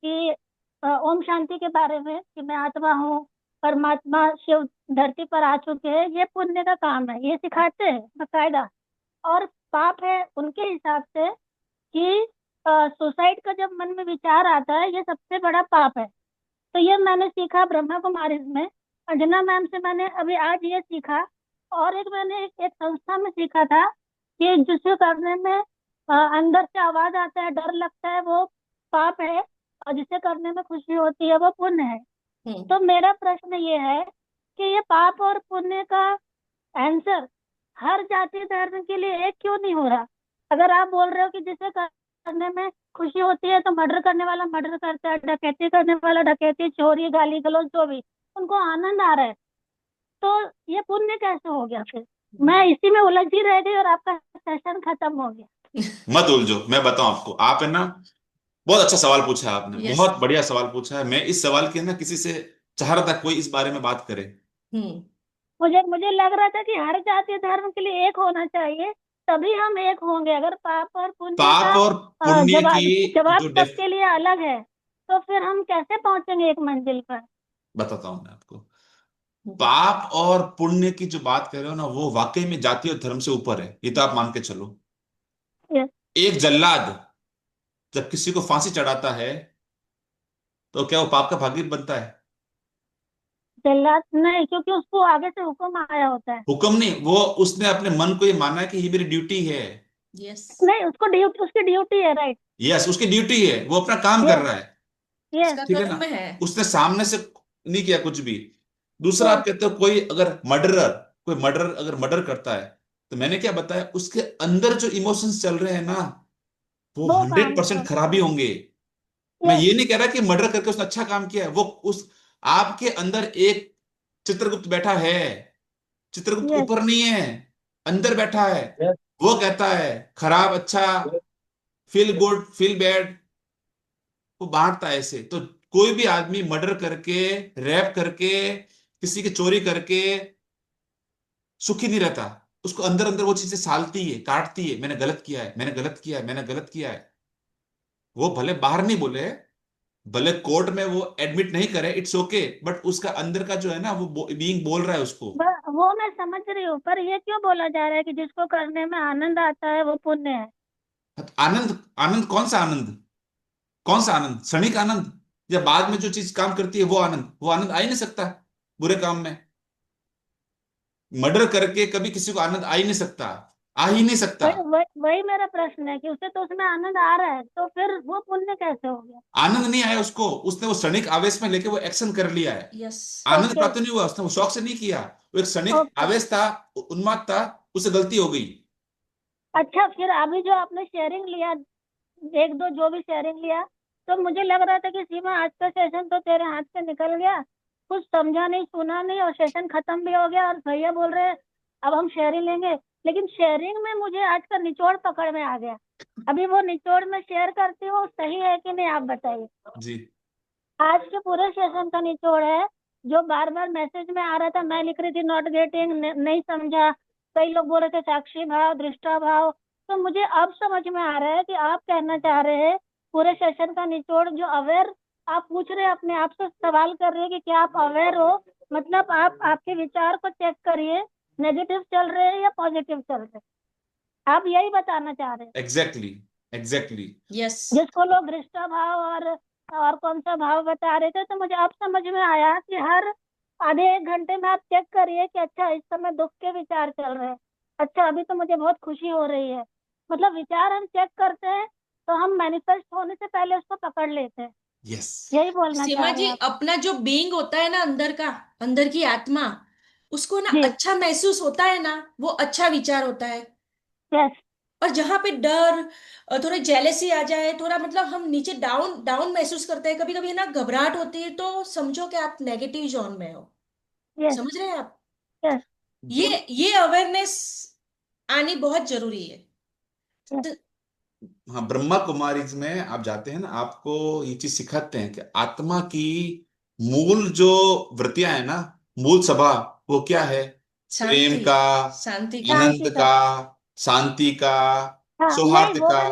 S6: कि ओम शांति के बारे में कि मैं आत्मा हूँ, परमात्मा शिव धरती पर आ चुके हैं, ये पुण्य का काम है, ये सिखाते हैं बकायदा। और पाप है उनके हिसाब से कि सुसाइड का जब मन में विचार आता है, ये सबसे बड़ा पाप है। तो ये मैंने सीखा ब्रह्मा कुमारीज में। अंजना मैम से मैंने अभी आज ये सीखा। और एक मैंने एक संस्था में सीखा था कि जिसे करने में अंदर से आवाज आता है, डर लगता है, वो पाप है, और जिसे करने में खुशी होती है वो पुण्य है।
S1: हम्म।
S6: तो मेरा प्रश्न ये है कि ये पाप और पुण्य का आंसर हर जाति धर्म के लिए एक क्यों नहीं हो रहा? अगर आप बोल रहे हो कि जिसे करने में खुशी होती है तो मर्डर करने वाला मर्डर करता है, डकैती करने वाला डकैती, चोरी गाली गलौज जो भी उनको आनंद आ रहा है, तो ये पुण्य कैसे हो गया फिर? मैं इसी में उलझी रह गई और आपका सेशन खत्म हो गया।
S4: मत उलझो, मैं बताऊं आपको। आप है ना, बहुत अच्छा सवाल पूछा है आपने,
S1: यस।
S4: बहुत बढ़िया सवाल पूछा है। मैं इस सवाल के ना किसी से चाह रहा था कोई इस बारे में बात करे।
S1: हम्म।
S6: मुझे मुझे लग रहा था कि हर जाति धर्म के लिए एक होना चाहिए, तभी हम एक होंगे। अगर पाप और पुण्य का
S4: पाप और पुण्य की
S6: जवाब जवाब
S4: जो
S6: सबके लिए अलग है, तो फिर हम कैसे पहुंचेंगे एक मंजिल पर?
S4: बताता हूं मैं आपको। पाप और पुण्य की जो बात कर रहे हो ना, वो वाकई में जाति और धर्म से ऊपर है, ये तो आप मान के चलो।
S6: ये
S4: एक जल्लाद जब किसी को फांसी चढ़ाता है तो क्या वो पाप का भागी बनता है?
S6: जल्लाद नहीं, क्योंकि उसको आगे से हुक्म आया होता है।
S4: हुक्म नहीं, वो उसने अपने मन को ये माना है कि ये मेरी ड्यूटी है।
S1: यस।
S6: नहीं, उसको ड्यूटी, उसकी ड्यूटी है, राइट।
S4: यस, उसकी ड्यूटी है, वो अपना काम कर
S6: यस।
S4: रहा है।
S6: यस।
S1: उसका
S4: ठीक है ना,
S1: कर्म है।
S4: उसने सामने से नहीं किया कुछ भी। दूसरा,
S6: यस।
S4: आप कहते हो कोई अगर मर्डरर, कोई मर्डर अगर मर्डर करता है, तो मैंने क्या बताया, उसके अंदर जो इमोशंस चल रहे हैं ना, वो
S6: वो काम
S4: 100%
S6: कर।
S4: खराबी होंगे। मैं
S6: यस।
S4: ये नहीं कह रहा कि मर्डर करके उसने अच्छा काम किया है, वो उस आपके अंदर एक चित्रगुप्त बैठा है। चित्रगुप्त
S6: यस।
S4: ऊपर नहीं है, अंदर बैठा है। वो कहता है खराब अच्छा, फील गुड फील बैड, वो बांटता है ऐसे। तो कोई भी आदमी मर्डर करके, रैप करके, किसी की चोरी करके सुखी नहीं रहता। उसको अंदर अंदर वो चीजें सालती है, काटती है, मैंने गलत किया है, मैंने गलत किया है, मैंने गलत किया है। वो भले बाहर नहीं बोले, भले कोर्ट में वो एडमिट नहीं करे, इट्स ओके, बट उसका अंदर का जो है ना, वो बीइंग बोल रहा है उसको।
S6: वो मैं समझ रही हूँ, पर ये क्यों बोला जा रहा है कि जिसको करने में आनंद आता है वो पुण्य है?
S4: आनंद? आनंद कौन सा आनंद? कौन सा आनंद? क्षणिक आनंद? या बाद में जो चीज काम करती है वो आनंद? वो आनंद आ ही नहीं सकता बुरे काम में। मर्डर करके कभी किसी को आनंद आ ही नहीं सकता, आ ही नहीं सकता।
S6: वही मेरा प्रश्न है कि उसे तो उसमें आनंद आ रहा है, तो फिर वो पुण्य कैसे हो गया?
S4: आनंद नहीं आया उसको, उसने वो क्षणिक आवेश में लेके वो एक्शन कर लिया है।
S1: यस।
S4: आनंद
S6: ओके।
S4: प्राप्त नहीं हुआ, उसने वो शौक से नहीं किया, वो एक क्षणिक
S6: ओके।
S4: आवेश था, उन्माद था, उसे गलती हो गई।
S6: अच्छा, फिर अभी जो आपने शेयरिंग लिया, एक दो जो भी शेयरिंग लिया, तो मुझे लग रहा था कि सीमा आज का सेशन तो तेरे हाथ से निकल गया, कुछ समझा नहीं सुना नहीं और सेशन खत्म भी हो गया, और भैया बोल रहे हैं अब हम शेयरिंग लेंगे। लेकिन शेयरिंग में मुझे आज का निचोड़ पकड़ में आ गया। अभी वो निचोड़ में शेयर करती हूँ, सही है कि नहीं आप बताइए।
S4: जी।
S6: आज के पूरे सेशन का निचोड़ है, जो बार बार मैसेज में आ रहा था, मैं लिख रही थी नॉट गेटिंग, नहीं समझा, कई लोग बोल रहे थे साक्षी भाव दृष्टा भाव। तो मुझे अब समझ में आ रहा है कि आप कहना चाह रहे हैं पूरे सेशन का निचोड़ जो अवेयर, आप पूछ रहे हैं अपने आप से सवाल कर रहे हैं कि क्या आप अवेयर हो, मतलब आप आपके विचार को चेक करिए, नेगेटिव चल रहे हैं या पॉजिटिव चल रहे हैं, आप यही बताना चाह रहे हैं।
S4: Exactly, exactly.
S1: यस।
S6: जिसको लोग दृष्टा भाव और कौन सा भाव बता रहे थे, तो मुझे अब समझ में आया कि हर आधे एक घंटे में आप चेक करिए कि अच्छा इस समय दुख के विचार चल रहे हैं, अच्छा अभी तो मुझे बहुत खुशी हो रही है। मतलब विचार हम चेक करते हैं तो हम मैनिफेस्ट होने से पहले उसको पकड़ लेते हैं।
S4: यस।
S6: यही बोलना
S1: सीमा
S6: चाह रहे
S1: जी,
S6: हैं आप?
S1: अपना जो बीइंग होता है ना, अंदर का, अंदर की आत्मा, उसको ना
S6: जी।
S1: अच्छा महसूस होता है ना, वो अच्छा विचार होता है।
S6: यस।
S1: और जहां पे डर, थोड़ा जेलेसी आ जाए, थोड़ा मतलब हम नीचे डाउन डाउन महसूस करते हैं, कभी कभी ना घबराहट होती है, तो समझो कि आप नेगेटिव जोन में हो।
S6: यस।
S1: समझ रहे हैं आप?
S6: यस।
S1: ये अवेयरनेस आनी बहुत जरूरी है।
S6: यस।
S1: तो
S4: हाँ, ब्रह्मा कुमारीज में आप जाते हैं ना, आपको ये चीज सिखाते हैं कि आत्मा की मूल जो वृत्तियां है ना, मूल स्वभाव, वो क्या है? प्रेम
S1: शांति,
S4: का,
S1: शांति का।
S6: शांति
S4: आनंद
S6: का।
S4: का, शांति का,
S6: हाँ नहीं,
S4: सौहार्द का।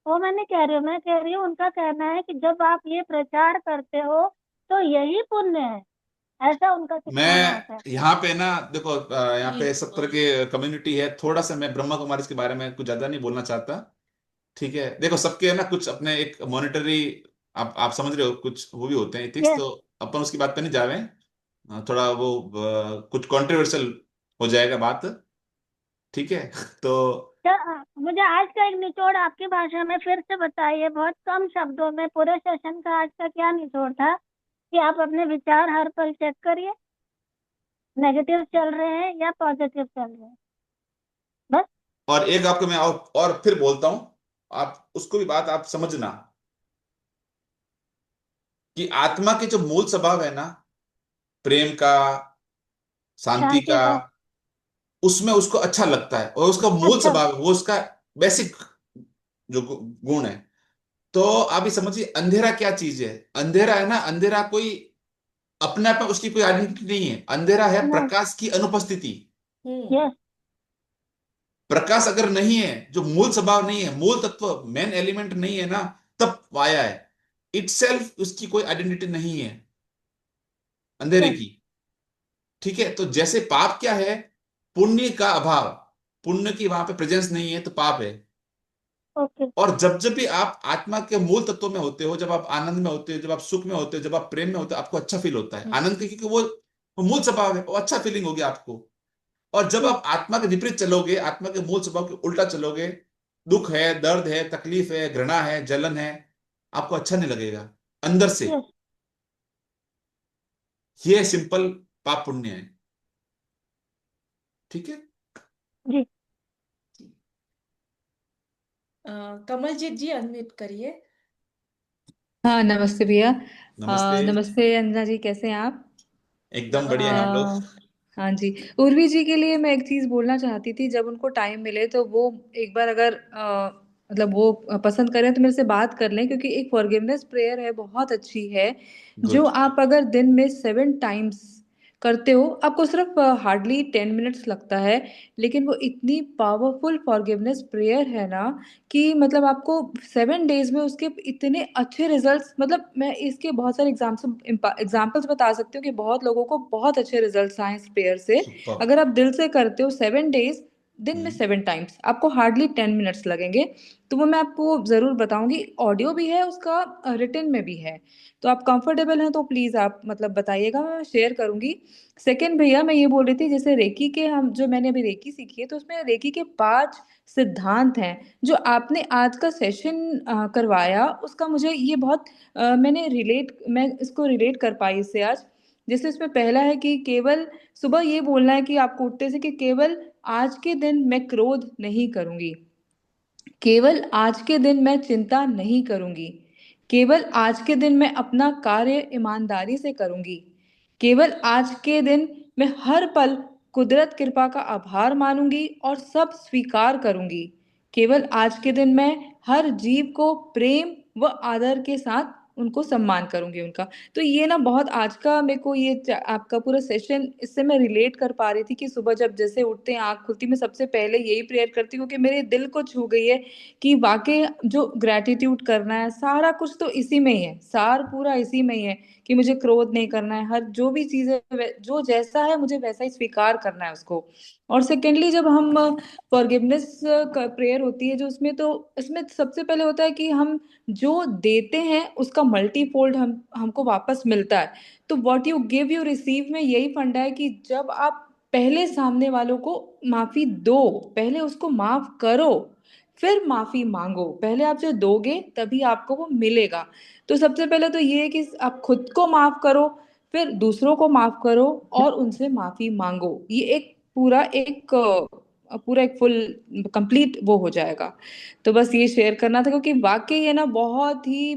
S6: वो मैं नहीं कह रही हूँ, मैं कह रही हूँ उनका कहना है कि जब आप ये प्रचार करते हो तो यही पुण्य है, ऐसा उनका सिखाना होता है।
S4: मैं यहाँ पे ना देखो, यहाँ पे सब तरह
S1: बिल्कुल।
S4: के कम्युनिटी है, थोड़ा सा मैं ब्रह्मा कुमारी के बारे में कुछ ज्यादा नहीं बोलना चाहता। ठीक है, देखो सबके है ना कुछ अपने एक मॉनिटरी, आप समझ रहे हो, कुछ वो भी होते हैं एथिक्स,
S6: यस।
S4: तो अपन उसकी बात पे नहीं जा रहे हैं। थोड़ा वो कुछ कंट्रोवर्शियल हो जाएगा बात। ठीक है तो
S6: मुझे आज का एक निचोड़ आपकी भाषा में फिर से बताइए, बहुत कम शब्दों में, पूरे सेशन का आज का क्या निचोड़ था कि आप अपने विचार हर पल चेक करिए, नेगेटिव चल रहे हैं या पॉजिटिव चल रहे हैं, बस।
S4: और एक आपको मैं और फिर बोलता हूं, आप उसको भी बात आप समझना, कि आत्मा के जो मूल स्वभाव है ना, प्रेम का, शांति
S6: शांति
S4: का,
S6: का।
S4: उसमें उसको अच्छा लगता है, और उसका मूल
S6: अच्छा।
S4: स्वभाव है, वो उसका बेसिक जो गुण है। तो आप ये समझिए, अंधेरा क्या चीज है? अंधेरा है ना, अंधेरा कोई अपने आप में उसकी कोई आइडेंटिटी नहीं है। अंधेरा है
S6: नहीं।
S4: प्रकाश की अनुपस्थिति।
S1: हम्म।
S6: यस।
S4: प्रकाश अगर नहीं है, जो मूल स्वभाव नहीं है, मूल तत्व, मेन एलिमेंट नहीं है ना, तब माया है। इटसेल्फ उसकी कोई आइडेंटिटी नहीं है अंधेरे
S6: यस।
S4: की। ठीक है, तो जैसे पाप क्या है? पुण्य का अभाव। पुण्य की वहां पे प्रेजेंस नहीं है तो पाप है।
S6: ओके।
S4: और जब जब भी आप आत्मा के मूल तत्व में होते हो, जब आप आनंद में होते हो, जब आप सुख में होते हो, जब आप प्रेम में होते हो, आपको अच्छा फील होता है।
S1: हम्म।
S4: आनंद क्योंकि वो मूल स्वभाव है, वो अच्छा फीलिंग होगी आपको। और जब
S6: यस।
S4: आप आत्मा के विपरीत चलोगे, आत्मा के मूल स्वभाव के उल्टा चलोगे, दुख है, दर्द है, तकलीफ है, घृणा है, जलन है, आपको अच्छा नहीं लगेगा अंदर से।
S6: यस।
S4: ये सिंपल पाप पुण्य है। ठीक है।
S6: जी।
S1: कमलजीत जी, अनम्यूट करिए।
S5: हाँ, नमस्ते भैया।
S4: नमस्ते।
S5: नमस्ते अंजना जी, कैसे हैं आप?
S4: एकदम बढ़िया है हम लोग।
S5: आ, हाँ जी। उर्वी जी के लिए मैं एक चीज बोलना चाहती थी, जब उनको टाइम मिले तो वो एक बार अगर मतलब वो पसंद करें तो मेरे से बात कर लें, क्योंकि एक फॉरगिवनेस प्रेयर है, बहुत अच्छी है। जो
S4: गुड।
S5: आप अगर दिन में 7 टाइम्स करते हो, आपको सिर्फ हार्डली 10 मिनट्स लगता है, लेकिन वो इतनी पावरफुल फॉरगिवनेस प्रेयर है ना कि मतलब आपको 7 डेज में उसके इतने अच्छे रिजल्ट्स, मतलब मैं इसके बहुत सारे एग्जाम्पल्स बता सकती हूँ कि बहुत लोगों को बहुत अच्छे रिजल्ट्स आए इस प्रेयर से।
S4: सुपर।
S5: अगर आप दिल से करते हो 7 डेज, दिन में
S4: हम्म।
S5: 7 टाइम्स, आपको हार्डली 10 मिनट्स लगेंगे। तो वो मैं आपको जरूर बताऊंगी, ऑडियो भी है उसका, रिटन में भी है। तो आप कंफर्टेबल हैं तो प्लीज आप मतलब बताइएगा, मैं शेयर करूंगी। सेकंड भैया, मैं ये बोल रही थी, जैसे रेकी के हम जो मैंने अभी रेकी सीखी है, तो उसमें रेकी के 5 सिद्धांत हैं। जो आपने आज का सेशन करवाया, उसका मुझे ये बहुत मैं इसको रिलेट कर पाई इससे आज। जैसे इसमें पहला है कि केवल सुबह ये बोलना है कि आपको उठते से कि केवल आज के दिन मैं क्रोध नहीं करूंगी, केवल आज के दिन मैं चिंता नहीं करूंगी, केवल आज के दिन मैं अपना कार्य ईमानदारी से करूंगी, केवल आज के दिन मैं हर पल कुदरत कृपा का आभार मानूंगी और सब स्वीकार करूंगी, केवल आज के दिन मैं हर जीव को प्रेम व आदर के साथ उनको सम्मान करूंगी उनका। तो ये ना बहुत आज का मेरे को आपका पूरा सेशन, इससे मैं रिलेट कर पा रही थी कि सुबह जब जैसे उठते हैं, आँख खुलती, मैं सबसे पहले यही प्रेयर करती हूँ कि मेरे दिल को छू गई है कि वाकई जो ग्रेटिट्यूड करना है, सारा कुछ तो इसी में ही है, सार पूरा इसी में ही है कि मुझे क्रोध नहीं करना है, हर जो भी चीज़ है जो जैसा है मुझे वैसा ही स्वीकार करना है उसको। और सेकेंडली, जब हम फॉरगिवनेस का प्रेयर होती है जो उसमें, तो इसमें सबसे पहले होता है कि हम जो देते हैं उसका मल्टीफोल्ड हमको वापस मिलता है। तो what you give you receive में यही फंडा है कि जब आप पहले सामने वालों को माफी दो, पहले उसको माफ करो, फिर माफी मांगो। पहले आप जो दोगे तभी आपको वो मिलेगा। तो सबसे पहले तो ये है कि आप खुद को माफ करो, फिर दूसरों को माफ करो और उनसे माफी मांगो। ये पूरा एक फुल कंप्लीट वो हो जाएगा। तो बस ये शेयर करना था, क्योंकि वाकई ये ना बहुत ही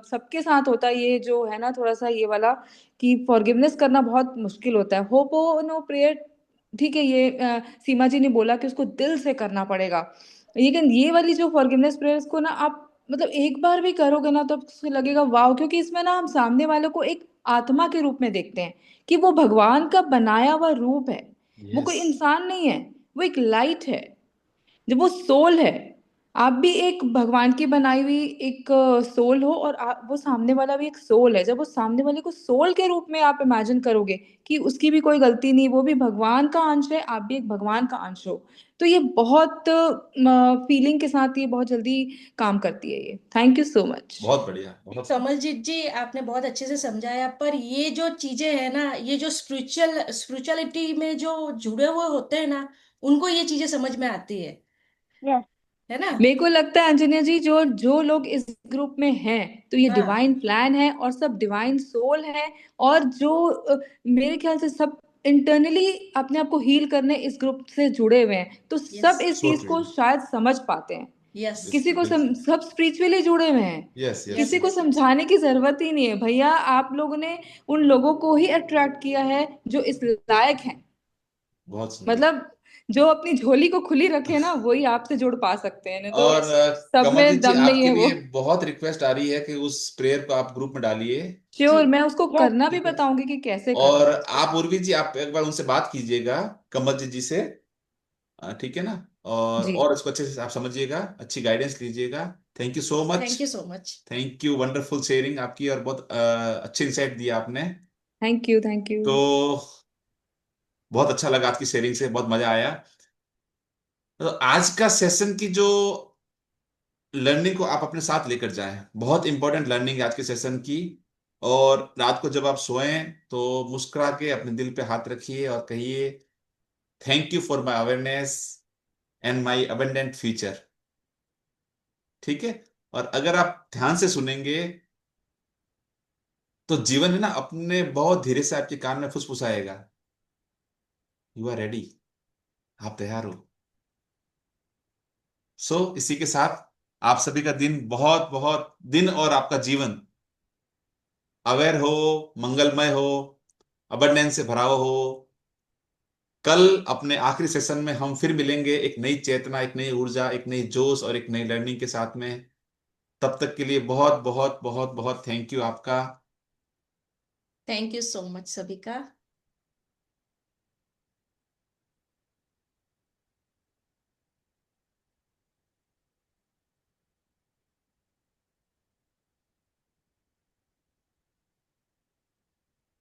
S5: सबके साथ होता है ये जो है ना, थोड़ा सा ये वाला कि फॉरगिवनेस करना बहुत मुश्किल होता है। होप ओ नो प्रेयर, ठीक है, ये सीमा जी ने बोला कि उसको दिल से करना पड़ेगा, लेकिन ये वाली जो फॉरगिवनेस प्रेयर्स को ना आप मतलब एक बार भी करोगे ना तो आपको लगेगा वाह, क्योंकि इसमें ना हम सामने वालों को एक आत्मा के रूप में देखते हैं कि वो भगवान का बनाया हुआ रूप है, वो कोई
S4: यस।
S5: इंसान नहीं है, वो एक लाइट है, जब वो सोल है। आप भी एक भगवान की बनाई हुई एक सोल हो, और वो सामने वाला भी एक सोल है। जब वो सामने वाले को सोल के रूप में आप इमेजिन करोगे कि उसकी भी कोई गलती नहीं, वो भी भगवान का अंश है, आप भी एक भगवान का अंश हो, तो ये बहुत फीलिंग के साथ ये बहुत जल्दी काम करती है ये। Thank you so much.
S4: बहुत बढ़िया, बहुत।
S1: कमलजीत जी, आपने बहुत अच्छे से समझाया, पर ये जो चीजें हैं ना, ये जो स्पिरिचुअलिटी में जो जुड़े हुए होते हैं ना, उनको ये चीजें समझ में आती
S6: यस।
S1: है ना।
S5: मेरे को लगता है अंजनी जी, जो जो लोग इस ग्रुप में हैं, तो ये
S1: हाँ।
S5: डिवाइन प्लान है और सब डिवाइन सोल है। और जो मेरे ख्याल से सब इंटरनली अपने आप को हील करने इस ग्रुप से जुड़े हुए हैं, तो
S1: यस।
S5: सब इस
S4: सो
S5: चीज
S4: ट्रू।
S5: को शायद समझ पाते हैं।
S1: यस।
S5: किसी को
S4: बिल्कुल।
S5: सब स्पिरिचुअली जुड़े हुए हैं,
S4: यस, यस,
S5: किसी को
S4: यस।
S5: समझाने की जरूरत ही नहीं है भैया। आप लोगों ने उन लोगों को ही अट्रैक्ट किया है जो इस लायक हैं।
S4: बहुत सुंदर।
S5: मतलब जो अपनी झोली को खुली रखे ना, वही आपसे जुड़ पा सकते हैं, नहीं तो
S4: और
S1: यस। यस।
S5: सब में
S4: कमलजीत जी,
S5: दम नहीं
S4: आपके
S5: है वो।
S4: लिए बहुत रिक्वेस्ट आ रही है कि उस प्रेयर को आप ग्रुप में डालिए।
S1: जी।
S5: श्योर, मैं उसको
S6: यस।
S5: करना भी
S4: ठीक है।
S5: बताऊंगी कि कैसे करें।
S4: और आप उर्वी जी, आप एक बार उनसे बात कीजिएगा, कमलजीत जी से। ठीक है ना।
S5: जी।
S4: और इसको अच्छे से आप समझिएगा, अच्छी गाइडेंस लीजिएगा। Thank you so much.
S1: Thank you so much.
S4: Thank you, wonderful sharing आपकी, और बहुत अच्छे इंसाइट दिया आपने।
S5: Thank you, thank you.
S4: तो बहुत अच्छा लगा आपकी शेयरिंग से, बहुत मजा आया। तो आज का सेशन की जो लर्निंग को आप अपने साथ लेकर जाएं, बहुत इंपॉर्टेंट लर्निंग है आज के सेशन की। और रात को जब आप सोएं तो मुस्कुरा के अपने दिल पे हाथ रखिए और कहिए, thank you for my awareness and my abundant future. ठीक है। और अगर आप ध्यान से सुनेंगे तो जीवन में ना अपने बहुत धीरे से आपके कान में फुसफुसाएगा, यू आर रेडी, आप तैयार हो। इसी के साथ आप सभी का दिन बहुत बहुत दिन और आपका जीवन अवेयर हो, मंगलमय हो, अबंडेंस से भरा हो। कल अपने आखिरी सेशन में हम फिर मिलेंगे, एक नई चेतना, एक नई ऊर्जा, एक नई जोश और एक नई लर्निंग के साथ में। तब तक के लिए बहुत बहुत बहुत बहुत थैंक यू आपका।
S1: थैंक यू सो मच सभी का।